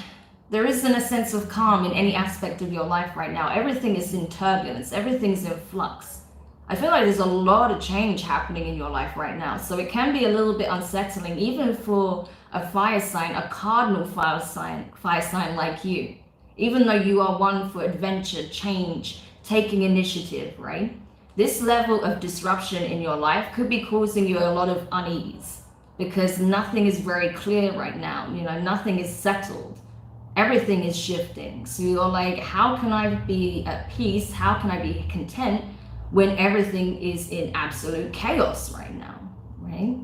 [SPEAKER 1] there isn't a sense of calm in any aspect of your life right now. Everything is in turbulence. Everything's in flux. I feel like there's a lot of change happening in your life right now. So it can be a little bit unsettling, even for a fire sign, a cardinal fire sign like you. Even though you are one for adventure, change, taking initiative, right? This level of disruption in your life could be causing you a lot of unease because nothing is very clear right now. You know, nothing is settled. Everything is shifting. So you're like, how can I be at peace? How can I be content when everything is in absolute chaos right now, right?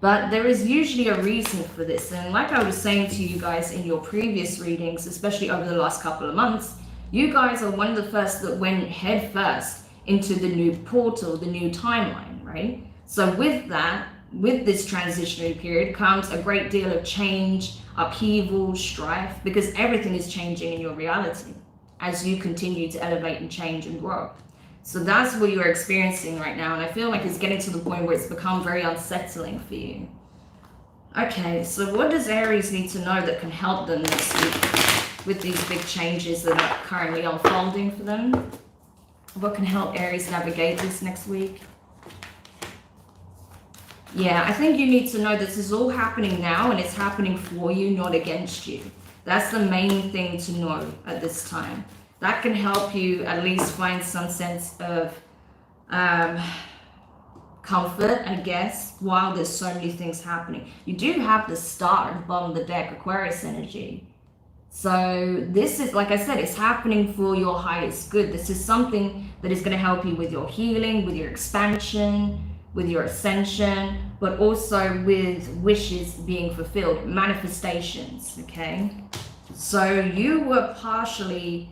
[SPEAKER 1] But there is usually a reason for this. And like I was saying to you guys in your previous readings, especially over the last couple of months, you guys are one of the first that went head first into the new portal, the new timeline, right? So with that, with this transitionary period comes a great deal of change, upheaval, strife, because everything is changing in your reality as you continue to elevate and change and grow. So that's what you're experiencing right now. And I feel like it's getting to the point where it's become very unsettling for you. Okay, so what does Aries need to know that can help them this week with these big changes that are currently unfolding for them? What can help Aries navigate this next week? Yeah, I think you need to know this is all happening now and it's happening for you, not against you. That's the main thing to know at this time. That can help you at least find some sense of comfort, I guess, while there's so many things happening. You do have the Star at the bottom of the deck, Aquarius energy. So this is, like I said, it's happening for your highest good. This is something that is going to help you with your healing, with your expansion, with your ascension, but also with wishes being fulfilled, manifestations, okay? So you were partially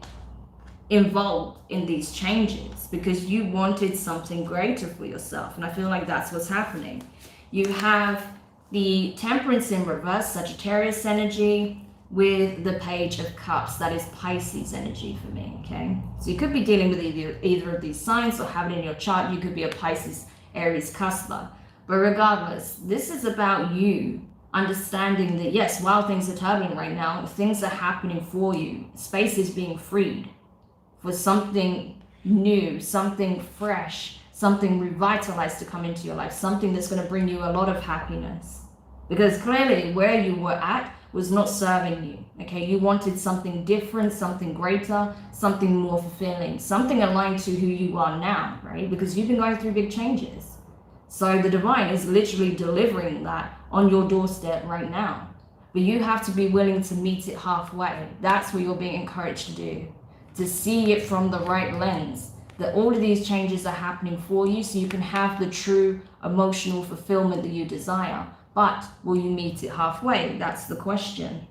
[SPEAKER 1] involved in these changes because you wanted something greater for yourself, and I feel like that's what's happening. You have the Temperance in reverse, Sagittarius energy, with the Page of Cups, that is Pisces energy for me, okay? So you could be dealing with either of these signs or have it in your chart. You could be a Pisces, Aries, Cusper. But regardless, this is about you understanding that, yes, while things are turbulent right now, things are happening for you. Space is being freed for something new, something fresh, something revitalized to come into your life, something that's going to bring you a lot of happiness. Because clearly where you were at was not serving you, okay? You wanted something different, something greater, something more fulfilling, something aligned to who you are now, right? Because you've been going through big changes. So the divine is literally delivering that on your doorstep right now. But you have to be willing to meet it halfway. That's what you're being encouraged to do, to see it from the right lens, that all of these changes are happening for you so you can have the true emotional fulfillment that you desire. But will you meet it halfway? That's the question.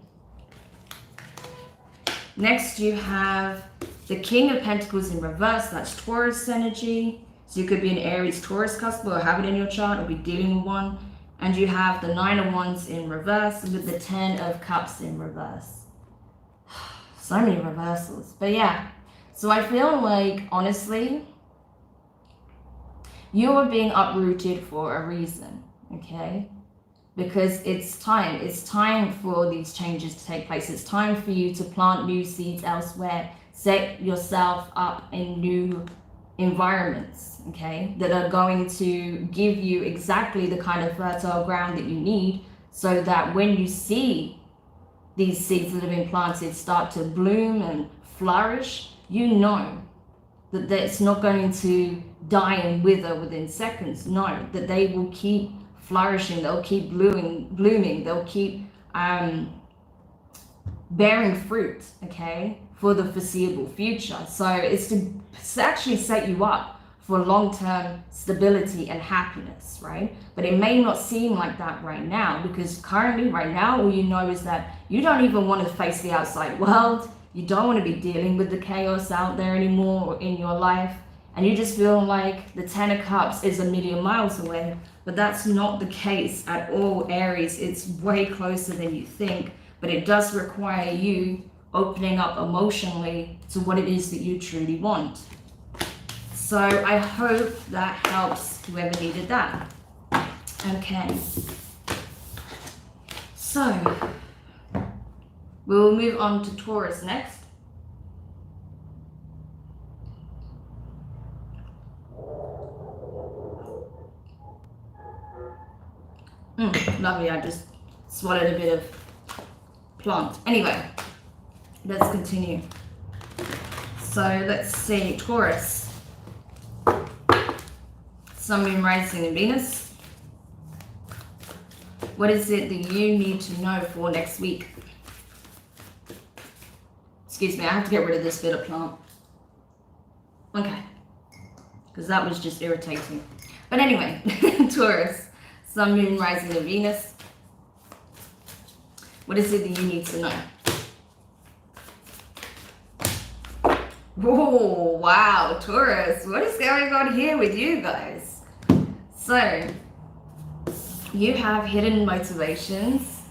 [SPEAKER 1] Next, you have the King of Pentacles in reverse. That's Taurus energy. So you could be an Aries Taurus cusp or have it in your chart or be dealing with one. And you have the Nine of Wands in reverse with the Ten of Cups in reverse. So many reversals. But yeah, so I feel like, honestly, you are being uprooted for a reason, okay? Because it's time for these changes to take place. It's time for you to plant new seeds elsewhere, set yourself up in new environments, okay, that are going to give you exactly the kind of fertile ground that you need, so that when you see these seeds that have been planted start to bloom and flourish, you know that it's not going to die and wither within seconds. No, that they will keep flourishing, they'll keep blooming, they'll keep bearing fruit, okay, for the foreseeable future. So it's to actually set you up for long-term stability and happiness, right? But it may not seem like that right now, because currently, right now, all you know is that you don't even want to face the outside world. You don't want to be dealing with the chaos out there anymore in your life. And you just feel like the Ten of Cups is a million miles away. But that's not the case at all, Aries. It's way closer than you think. But it does require you opening up emotionally to what it is that you truly want. So I hope that helps whoever needed that. Okay. So we will move on to Taurus next. Lovely, I just swallowed a bit of plant. Anyway, let's continue. So let's see, Taurus. Sun, Moon, Rising, and Venus. What is it that you need to know for next week? Excuse me, I have to get rid of this bit of plant. Okay, because that was just irritating. But anyway, Taurus. Sun, Moon, Rising, and Venus. What is it that you need to know? Oh, wow, Taurus. What is going on here with you guys? So, you have hidden motivations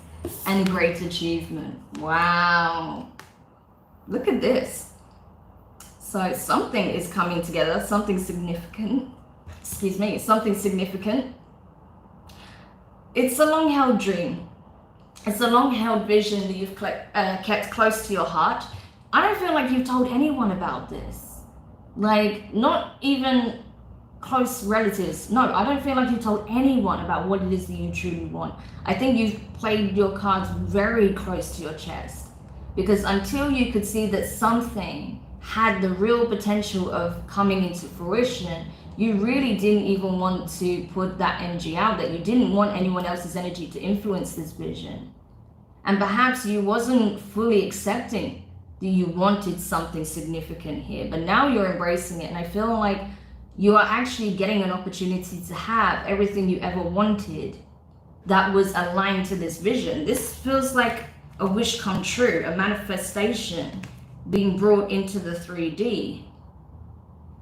[SPEAKER 1] and great achievement. Wow. Look at this. So, something is coming together, something significant. Excuse me, something significant. It's a long-held dream. It's a long-held vision that you've kept close to your heart. I don't feel like you've told anyone about this. Like, not even close relatives. No, I don't feel like you've told anyone about what it is that you truly want. I think you've played your cards very close to your chest. Because until you could see that something had the real potential of coming into fruition, you really didn't even want to put that energy out there. You didn't want anyone else's energy to influence this vision. And perhaps you wasn't fully accepting that you wanted something significant here. But now you're embracing it. And I feel like you are actually getting an opportunity to have everything you ever wanted that was aligned to this vision. This feels like a wish come true, a manifestation being brought into the 3D.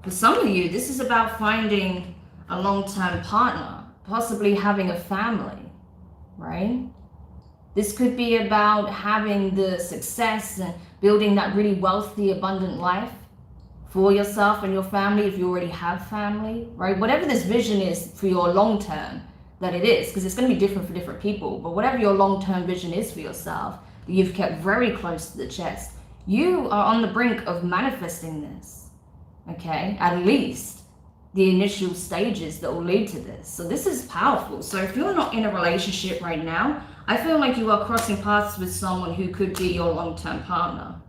[SPEAKER 1] For some of you, this is about finding a long-term partner, possibly having a family, right? This could be about having the success and building that really wealthy, abundant life for yourself and your family if you already have family, right? Whatever this vision is for your long-term, that it is, because it's going to be different for different people, but whatever your long-term vision is for yourself, that you've kept very close to the chest, you are on the brink of manifesting this, okay? At least the initial stages that will lead to this. So this is powerful. So if you're not in a relationship right now, I feel like you are crossing paths with someone who could be your long-term partner.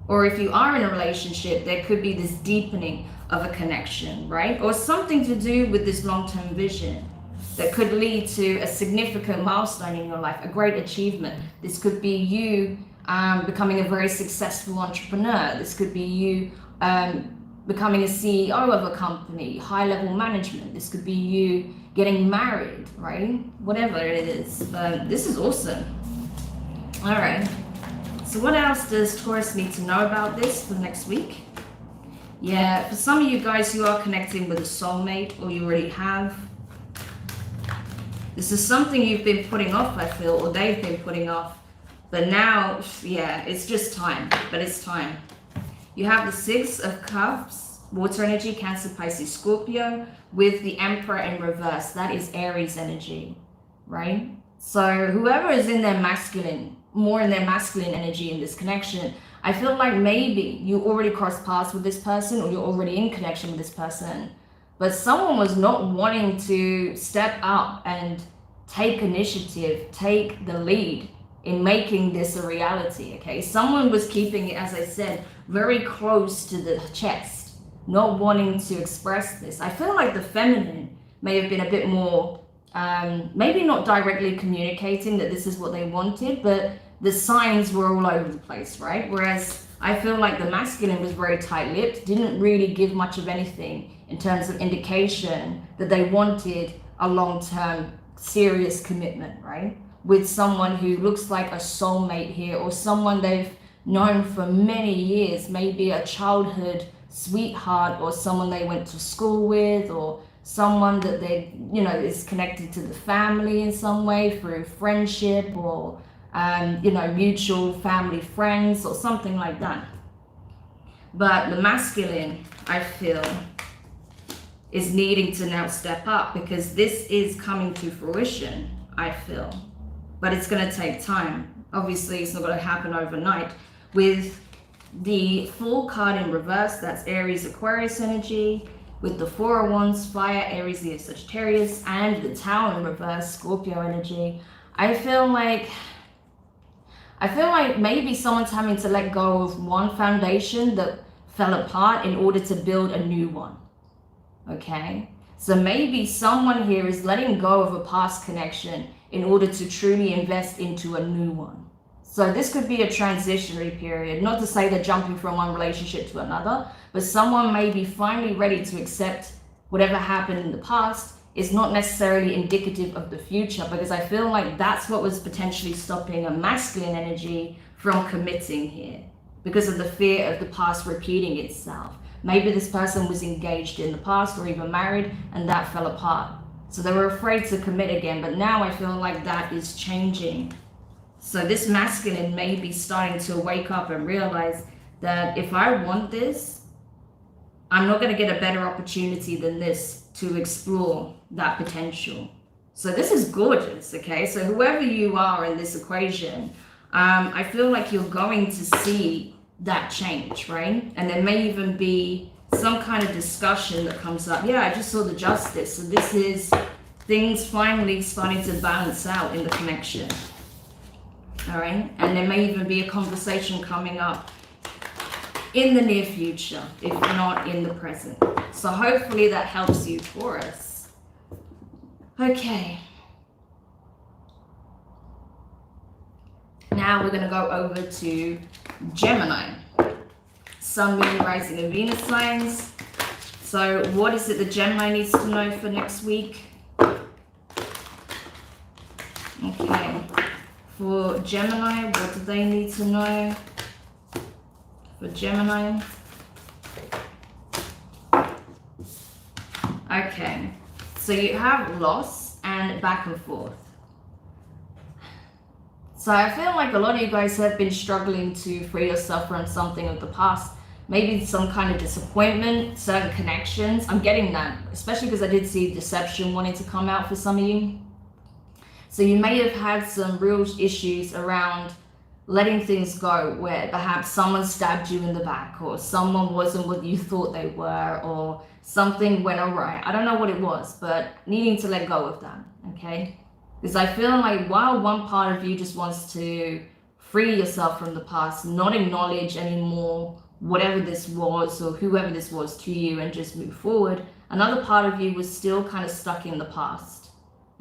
[SPEAKER 1] Or if you are in a relationship, there could be this deepening of a connection, right? Or something to do with this long-term vision that could lead to a significant milestone in your life, a great achievement. This could be you becoming a very successful entrepreneur. This could be you becoming a CEO of a company, high-level management. This could be you getting married, right? Whatever it is. But this is awesome. All right. So what else does Taurus need to know about this for next week? Yeah, for some of you guys who are connecting with a soulmate, or you already have, this is something you've been putting off, I feel, or they've been putting off. But now, yeah, it's just time, but it's time. You have the Six of Cups, water energy, Cancer, Pisces, Scorpio, with the Emperor in reverse. That is Aries energy, right? So whoever is in their masculine, more in their masculine energy in this connection, I feel like maybe you already crossed paths with this person, or you're already in connection with this person, but someone was not wanting to step up and take initiative, take the lead in making this a reality, okay? Someone was keeping it, as I said, very close to the chest, not wanting to express this. I feel like the feminine may have been a bit more, maybe not directly communicating that this is what they wanted, but the signs were all over the place, right? Whereas I feel like the masculine was very tight-lipped, didn't really give much of anything in terms of indication that they wanted a long-term serious commitment, right? With someone who looks like a soulmate here, or someone they've known for many years, maybe a childhood sweetheart, or someone they went to school with, or someone that they, you know, is connected to the family in some way through friendship, or you know, mutual family friends, or something like that. But the masculine, I feel, is needing to now step up, because this is coming to fruition, I feel. But it's going to take time. Obviously, it's not going to happen overnight. With the Fool card in reverse, that's Aries, Aquarius energy. With the Four of Wands, fire, Aries, Leo, Sagittarius, and the Tower in reverse, Scorpio energy. I feel like maybe someone's having to let go of one foundation that fell apart in order to build a new one. Okay? So maybe someone here is letting go of a past connection in order to truly invest into a new one. So this could be a transitionary period. Not to say they're jumping from one relationship to another, but someone may be finally ready to accept whatever happened in the past is not necessarily indicative of the future, because I feel like that's what was potentially stopping a masculine energy from committing here, because of the fear of the past repeating itself. Maybe this person was engaged in the past or even married, and that fell apart. So they were afraid to commit again, but now I feel like that is changing. So this masculine may be starting to wake up and realize that if I want this, I'm not going to get a better opportunity than this to explore that potential. So this is gorgeous, okay? So whoever you are in this equation, I feel like you're going to see that change, right? And there may even be some kind of discussion that comes up. Yeah, I just saw the justice. So this is things finally starting to balance out in the connection. All right? And there may even be a conversation coming up in the near future, if not in the present. So hopefully that helps you, Taurus. Okay. Now we're going to go over to Gemini. Sun, Moon, Rising, and Venus signs. So what is it that Gemini needs to know for next week? Okay. For Gemini, what do they need to know? For Gemini. Okay. So you have loss and back and forth. So I feel like a lot of you guys have been struggling to free yourself from something of the past. Maybe some kind of disappointment, certain connections. I'm getting that, especially because I did see deception wanting to come out for some of you. So you may have had some real issues around letting things go, where perhaps someone stabbed you in the back, or someone wasn't what you thought they were, or something went awry. I don't know what it was, but needing to let go of that, okay? Because I feel like while one part of you just wants to free yourself from the past, not acknowledge anymore whatever this was or whoever this was to you and just move forward, another part of you was still kind of stuck in the past,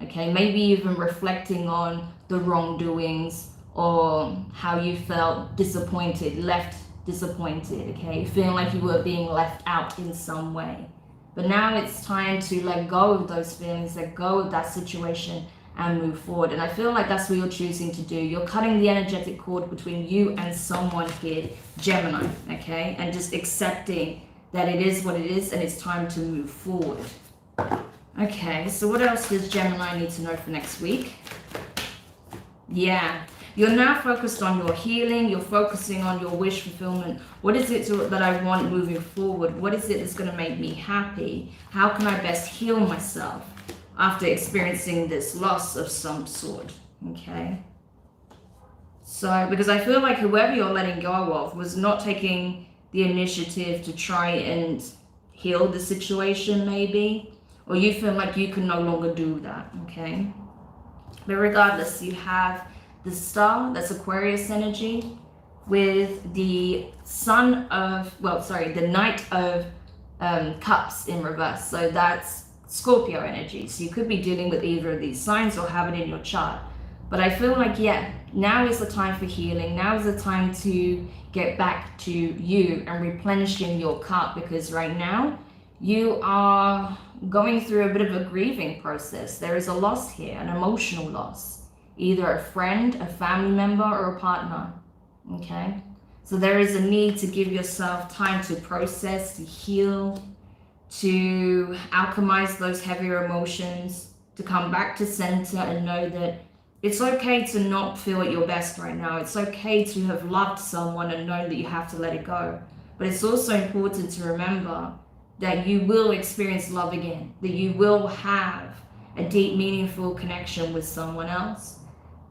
[SPEAKER 1] okay? Maybe even reflecting on the wrongdoings or how you felt disappointed, left disappointed, okay? Feeling like you were being left out in some way. But now it's time to let go of those feelings, let go of that situation and move forward. And I feel like that's what you're choosing to do. You're cutting the energetic cord between you and someone here, Gemini, okay? And just accepting that it is what it is and it's time to move forward. Okay, so what else does Gemini need to know for next week? Yeah, you're now focused on your healing. You're focusing on your wish fulfillment. What is it that I want moving forward? What is it that's going to make me happy? How can I best heal myself after experiencing this loss of some sort? Okay. So, because I feel like whoever you're letting go of was not taking the initiative to try and heal the situation, maybe. Or you feel like you can no longer do that, okay? But regardless, you have the star, that's Aquarius energy, with the the Knight of Cups in reverse. So that's Scorpio energy. So you could be dealing with either of these signs or have it in your chart. But I feel like, yeah, now is the time for healing. Now is the time to get back to you and replenishing your cup, because right now you are going through a bit of a grieving process. There is a loss here, an emotional loss. Either a friend, a family member, or a partner, okay? So there is a need to give yourself time to process, to heal, to alchemize those heavier emotions, to come back to center and know that it's okay to not feel at your best right now. It's okay to have loved someone and know that you have to let it go. But it's also important to remember that you will experience love again, that you will have a deep, meaningful connection with someone else.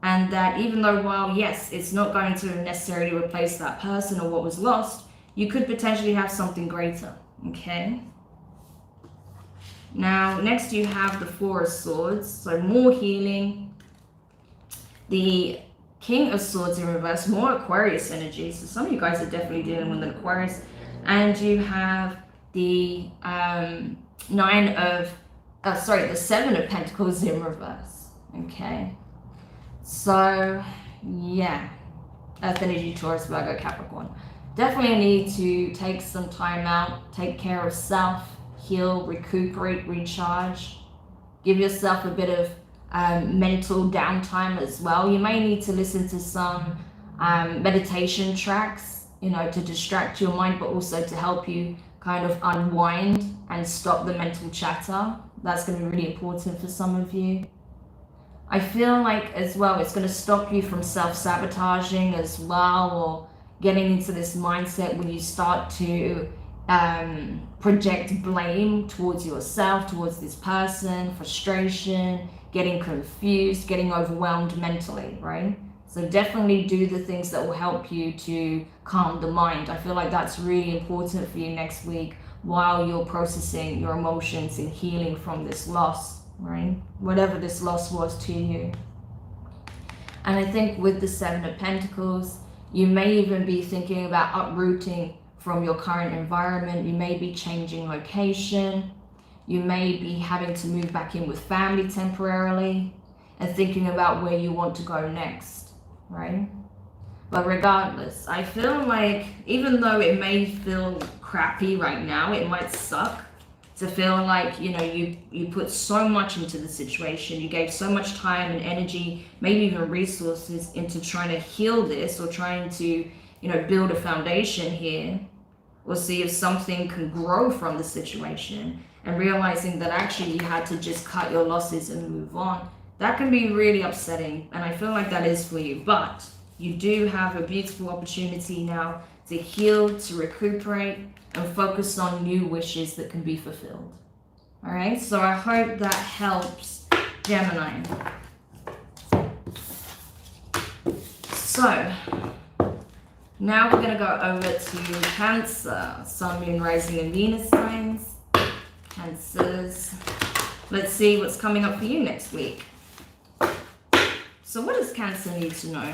[SPEAKER 1] And that even though, while yes, it's not going to necessarily replace that person or what was lost, you could potentially have something greater, okay? Now, next you have the Four of Swords, so more healing. The King of Swords in reverse, more Aquarius energy. So some of you guys are definitely dealing with an Aquarius. And you have the the Seven of Pentacles in reverse, okay? So, yeah, Earth energy, Taurus, Virgo, Capricorn. Definitely need to take some time out, take care of self, heal, recuperate, recharge. Give yourself a bit of mental downtime as well. You may need to listen to some meditation tracks, you know, to distract your mind, but also to help you kind of unwind and stop the mental chatter. That's going to be really important for some of you. I feel like as well, it's going to stop you from self-sabotaging as well, or getting into this mindset when you start to project blame towards yourself, towards this person, frustration, getting confused, getting overwhelmed mentally, right? So definitely do the things that will help you to calm the mind. I feel like that's really important for you next week while you're processing your emotions and healing from this loss, right? Whatever this loss was to you. And I think with the Seven of Pentacles, you may even be thinking about uprooting from your current environment. You may be changing location. You may be having to move back in with family temporarily and thinking about where you want to go next, right? But regardless, I feel like even though it may feel crappy right now, it might suck to feel like, you know, you put so much into the situation, you gave so much time and energy, maybe even resources into trying to heal this or trying to, you know, build a foundation here or see if something can grow from the situation, and realizing that actually you had to just cut your losses and move on. That can be really upsetting, and I feel like that is for you, but you do have a beautiful opportunity now to heal, to recuperate, and focus on new wishes that can be fulfilled. All right, so I hope that helps, Gemini. So now we're going to go over to Cancer, Sun, Moon, Rising, and Venus signs. Cancers. Let's see what's coming up for you next week. So what does Cancer need to know?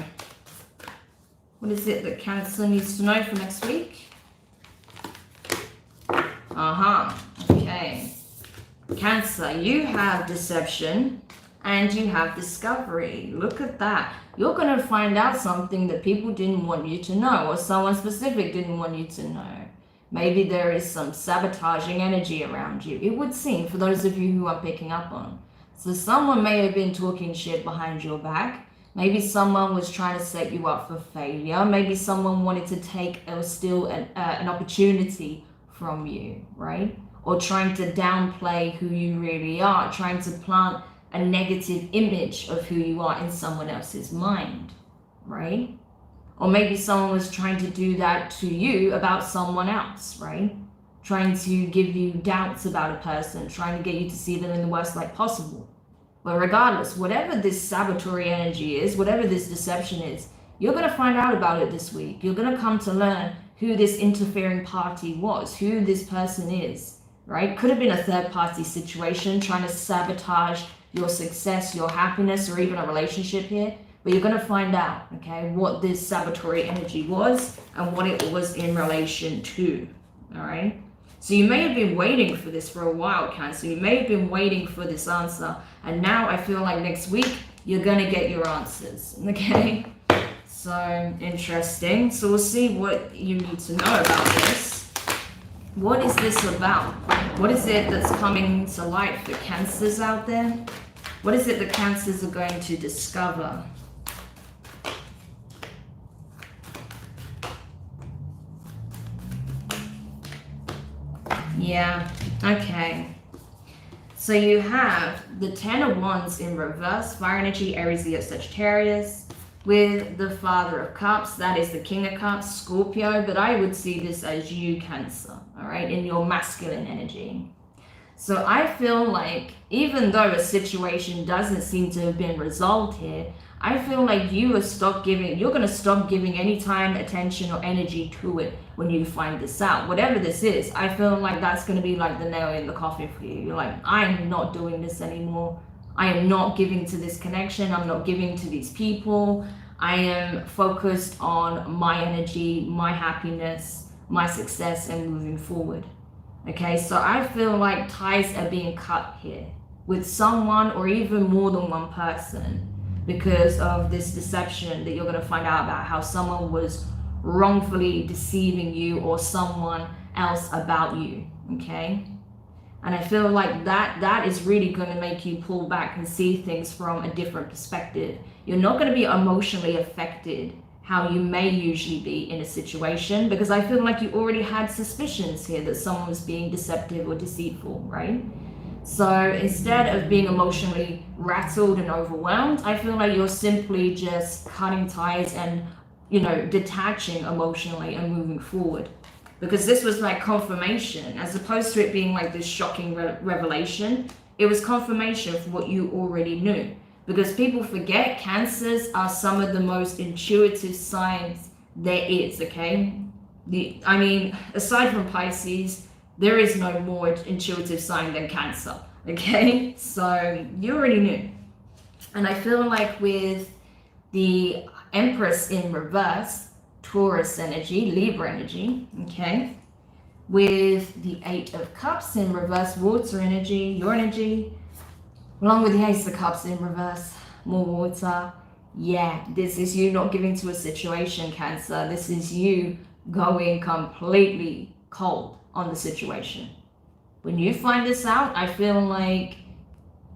[SPEAKER 1] What is it that Cancer needs to know for next week? Okay. Cancer, you have deception and you have discovery. Look at that. You're going to find out something that people didn't want you to know, or someone specific didn't want you to know. Maybe there is some sabotaging energy around you. It would seem, for those of you who are picking up on. So someone may have been talking shit behind your back. Maybe someone was trying to set you up for failure. Maybe someone wanted to take or steal an opportunity from you, right? Or trying to downplay who you really are, trying to plant a negative image of who you are in someone else's mind, right? Or maybe someone was trying to do that to you about someone else, right? Trying to give you doubts about a person, trying to get you to see them in the worst light possible. But regardless, whatever this saboteur energy is, whatever this deception is, you're going to find out about it this week. You're going to come to learn who this interfering party was, who this person is, right? Could have been a third party situation trying to sabotage your success, your happiness, or even a relationship here. But you're going to find out, okay, what this saboteur energy was and what it was in relation to, all right? So you may have been waiting for this for a while, Cancer. You may have been waiting for this answer. And now I feel like next week, you're going to get your answers, okay? So interesting. So we'll see what you need to know about this. What is this about? What is it that's coming to light for Cancers out there? What is it that Cancers are going to discover? Yeah, okay. So you have the Ten of Wands in reverse, fire energy, Aries, Leo, Sagittarius, with the Father of Cups, that is the King of Cups, Scorpio, but I would see this as you, Cancer, all right, in your masculine energy. So I feel like even though a situation doesn't seem to have been resolved here, I feel like you're going to stop giving any time, attention, or energy to it when you find this out. Whatever this is, I feel like that's going to be like the nail in the coffin for you. You're like, I'm not doing this anymore. I am not giving to this connection. I'm not giving to these people. I am focused on my energy, my happiness, my success, and moving forward. Okay, so I feel like ties are being cut here with someone or even more than one person, because of this deception that you're going to find out about, how someone was wrongfully deceiving you or someone else about you, okay? And I feel like that is really going to make you pull back and see things from a different perspective. You're not going to be emotionally affected how you may usually be in a situation, because I feel like you already had suspicions here that someone was being deceptive or deceitful, right? So instead of being emotionally rattled and overwhelmed, I feel like you're simply just cutting ties and, detaching emotionally and moving forward. Because this was like confirmation, as opposed to it being like this shocking revelation. It was confirmation for what you already knew. Because people forget Cancers are some of the most intuitive signs there is, okay? Aside from Pisces, there is no more intuitive sign than Cancer, okay? So you already knew. And I feel like with the Empress in reverse, Taurus energy, Libra energy, okay? With the Eight of Cups in reverse, water energy, your energy, along with the Ace of Cups in reverse, more water. Yeah, this is you not giving to a situation, Cancer. This is you going completely cold on the situation. When you find this out, I feel like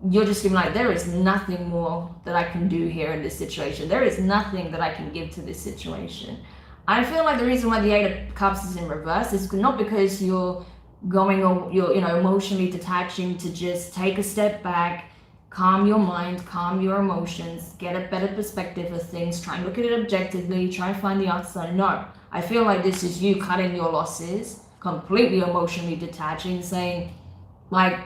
[SPEAKER 1] you're just gonna be like, there is nothing more that I can do here in this situation. There is nothing that I can give to this situation. I feel like the reason why the Eight of Cups is in reverse is not because you're emotionally detaching, to just take a step back, calm your mind, calm your emotions, get a better perspective of things, try and look at it objectively, try and find the answer. No, I feel like this is you cutting your losses, completely emotionally detaching, saying, like,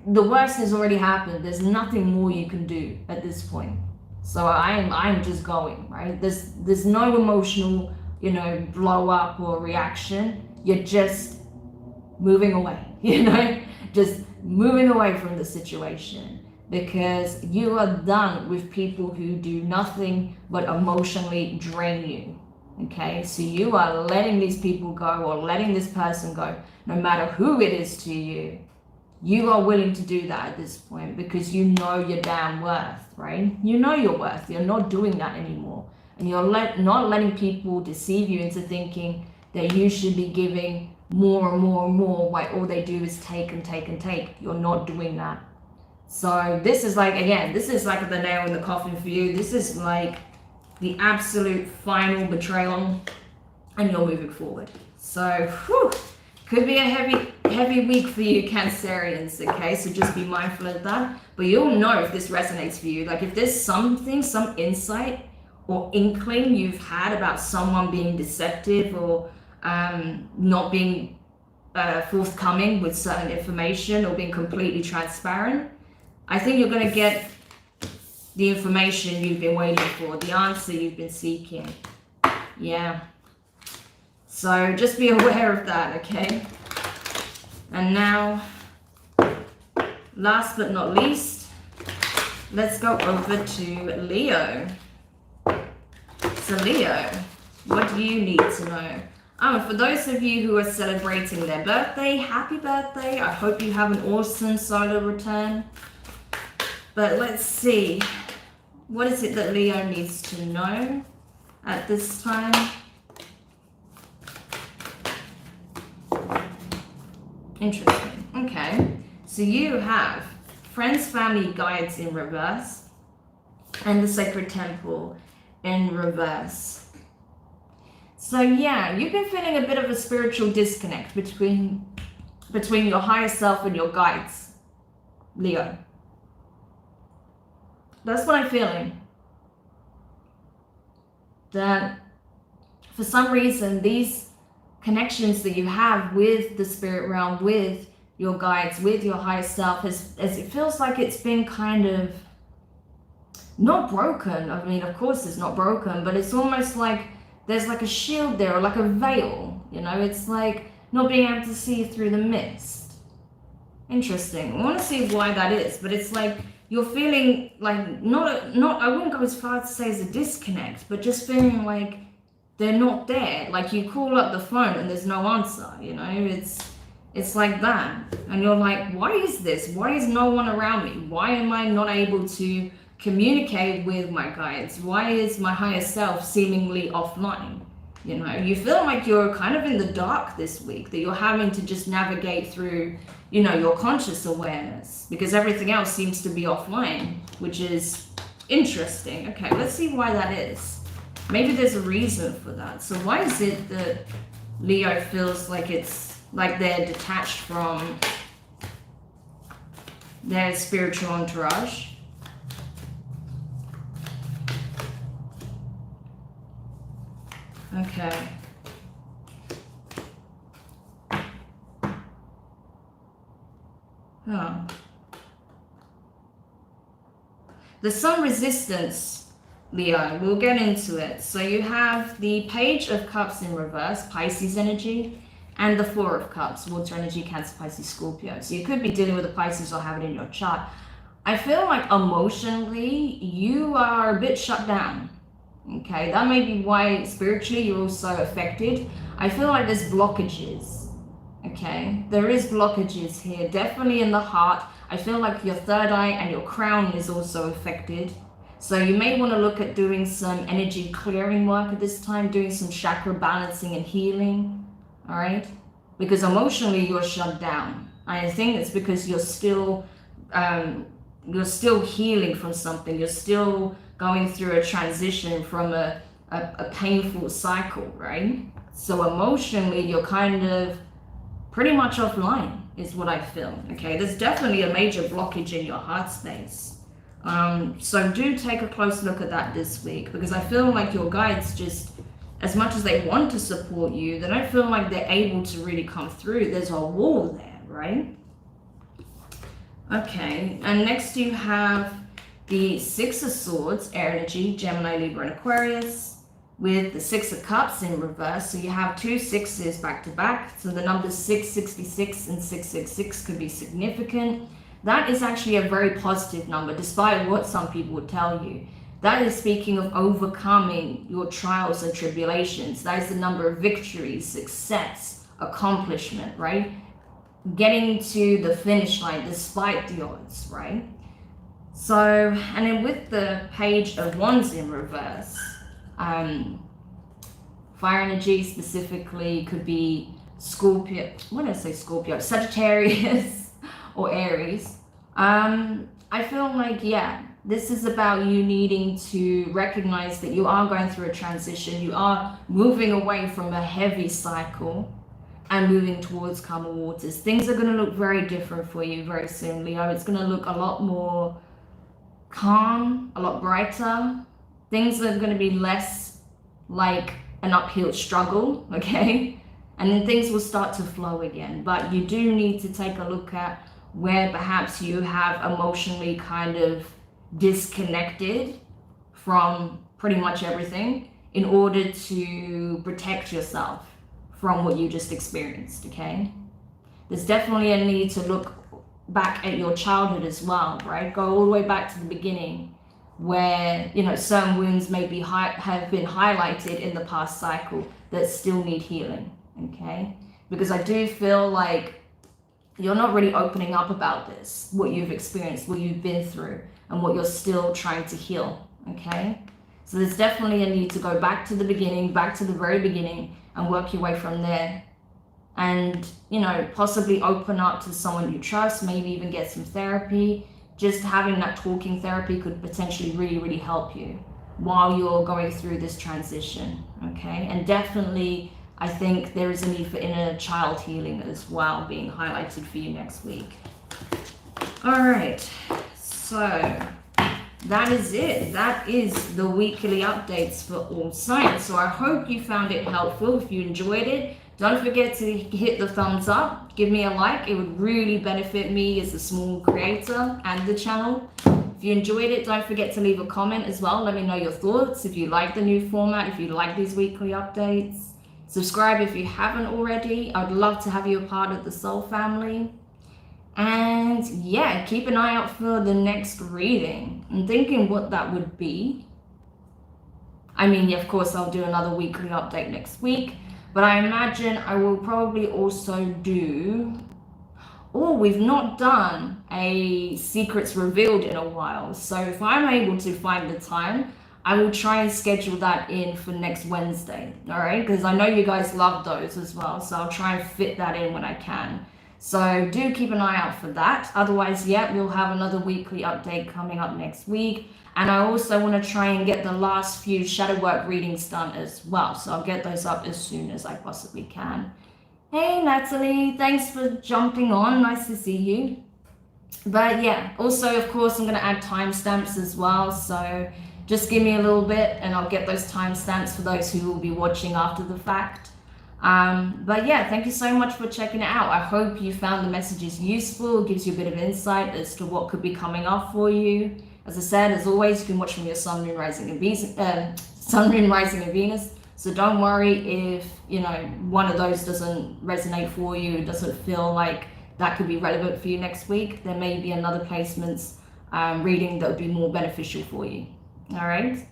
[SPEAKER 1] the worst has already happened. There's nothing more you can do at this point. So I'm just going, right? There's no emotional, you know, blow up or reaction. You're just moving away, you know, just moving away from the situation, because you are done with people who do nothing but emotionally drain you. Okay, so you are letting these people go, or letting this person go, no matter who it is to you. You are willing to do that at this point because you know your damn worth, right? You know your worth. You're not doing that anymore. And you're not letting people deceive you into thinking that you should be giving more and more and more, while all they do is take and take and take. You're not doing that. So this is like, again, this is like the nail in the coffin for you. This is like the absolute final betrayal, and you're moving forward. So, whew, could be a heavy week for you Cancerians, okay? So just be mindful of that. But you'll know if this resonates for you. Like if there's something, some insight or inkling you've had about someone being deceptive or not being forthcoming with certain information or being completely transparent, I think you're going to get the information you've been waiting for, the answer you've been seeking. Yeah. So just be aware of that, okay? And now, last but not least, let's go over to Leo. So Leo, what do you need to know? For those of you who are celebrating their birthday, happy birthday. I hope you have an awesome solar return. But let's see, what is it that Leo needs to know at this time? Interesting. Okay. So you have friends, family, guides in reverse, and the sacred temple in reverse. So yeah, you've been feeling a bit of a spiritual disconnect between your higher self and your guides, Leo. That's what I'm feeling. That for some reason, these connections that you have with the spirit realm, with your guides, with your higher self, as it feels like it's been kind of not broken. I mean, of course it's not broken, but it's almost like there's like a shield there, or like a veil, you know? It's like not being able to see through the mist. Interesting. I want to see why that is, but it's like you're feeling like not I wouldn't go as far to say as a disconnect, but just feeling like they're not there. Like you call up the phone and there's no answer, you know? It's like that. And you're like, why is this? Why is no one around me? Why am I not able to communicate with my guides? Why is my higher self seemingly offline? You know, you feel like you're kind of in the dark this week, that you're having to just navigate through, you know, your conscious awareness, because everything else seems to be offline, which is interesting. Okay, let's see why that is. Maybe there's a reason for that. So why is it that Leo feels like it's like they're detached from their spiritual entourage? Okay. Oh. There's some resistance, Leo. We'll get into it. So you have the Page of Cups in reverse, Pisces energy, and the Four of Cups, water energy, Cancer, Pisces, Scorpio. So you could be dealing with a Pisces or have it in your chart. I feel like emotionally you are a bit shut down. Okay, that may be why spiritually you're also affected. I feel like there's blockages. Okay, there is blockages here, definitely in the heart. I feel like your third eye and your crown is also affected. So you may want to look at doing some energy clearing work at this time, doing some chakra balancing and healing. All right, because emotionally you're shut down. I think it's because you're still healing from something. You're still going through a transition from a painful cycle, right? So emotionally, you're kind of pretty much offline, is what I feel. Okay, there's definitely a major blockage in your heart space. So do take a close look at that this week, because I feel like your guides, just as much as they want to support you, they don't feel like they're able to really come through. There's a wall there, right? Okay, and next you have the Six of Swords, air energy, Gemini, Libra, and Aquarius, with the Six of Cups in reverse. So you have two sixes back to back. So the numbers 666 and 666 could be significant. That is actually a very positive number, despite what some people would tell you. That is speaking of overcoming your trials and tribulations. That is the number of victories, success, accomplishment, right? Getting to the finish line despite the odds, right? So, and then with the Page of Wands in reverse, fire energy specifically could be Scorpio, what did I say, Scorpio, Sagittarius or Aries. I feel like, yeah, this is about you needing to recognize that you are going through a transition. You are moving away from a heavy cycle and moving towards calmer waters. Things are going to look very different for you very soon, Leo. It's going to look a lot more calm, a lot brighter. Things are going to be less like an uphill struggle, okay? And then things will start to flow again. But you do need to take a look at where perhaps you have emotionally kind of disconnected from pretty much everything in order to protect yourself from what you just experienced, okay? There's definitely a need to look back at your childhood as well, right? Go all the way back to the beginning where, you know, certain wounds may be have been highlighted in the past cycle that still need healing, okay? Because I do feel like you're not really opening up about this, what you've experienced, what you've been through, and what you're still trying to heal, okay? So there's definitely a need to go back to the beginning, back to the very beginning, and work your way from there. And, you know, possibly open up to someone you trust, maybe even get some therapy. Just having that talking therapy could potentially really, really help you while you're going through this transition, okay? And definitely, I think there is a need for inner child healing as well being highlighted for you next week. All right, so that is it. That is the weekly updates for all signs. So I hope you found it helpful. If you enjoyed it, don't forget to hit the thumbs up, give me a like. It would really benefit me as a small creator and the channel. If you enjoyed it, don't forget to leave a comment as well. Let me know your thoughts. If you like the new format, if you like these weekly updates, subscribe if you haven't already. I'd love to have you a part of the Soul family. And yeah, keep an eye out for the next reading. I'm thinking what that would be. I mean, yeah, of course, I'll do another weekly update next week. But I imagine I will probably also do... Oh, we've not done a Secrets Revealed in a while. So if I'm able to find the time, I will try and schedule that in for next Wednesday. All right? Because I know you guys love those as well. So I'll try and fit that in when I can. So do keep an eye out for that. Otherwise, yeah, we'll have another weekly update coming up next week. And I also want to try and get the last few shadow work readings done as well. So I'll get those up as soon as I possibly can. Hey, Natalie, thanks for jumping on. Nice to see you. But yeah, also, of course, I'm going to add timestamps as well. So just give me a little bit and I'll get those timestamps for those who will be watching after the fact. But yeah, thank you so much for checking it out. I hope you found the messages useful. It gives you a bit of insight as to what could be coming up for you. As I said, as always, you can watch from your Sun, Moon, Rising, and Venus. So don't worry if, you know, one of those doesn't resonate for you, doesn't feel like that could be relevant for you next week. There may be another placements reading that would be more beneficial for you. All right.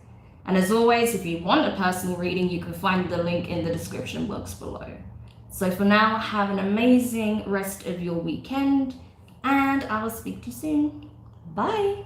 [SPEAKER 1] And as always, if you want a personal reading, you can find the link in the description box below. So for now, have an amazing rest of your weekend, and I will speak to you soon. Bye.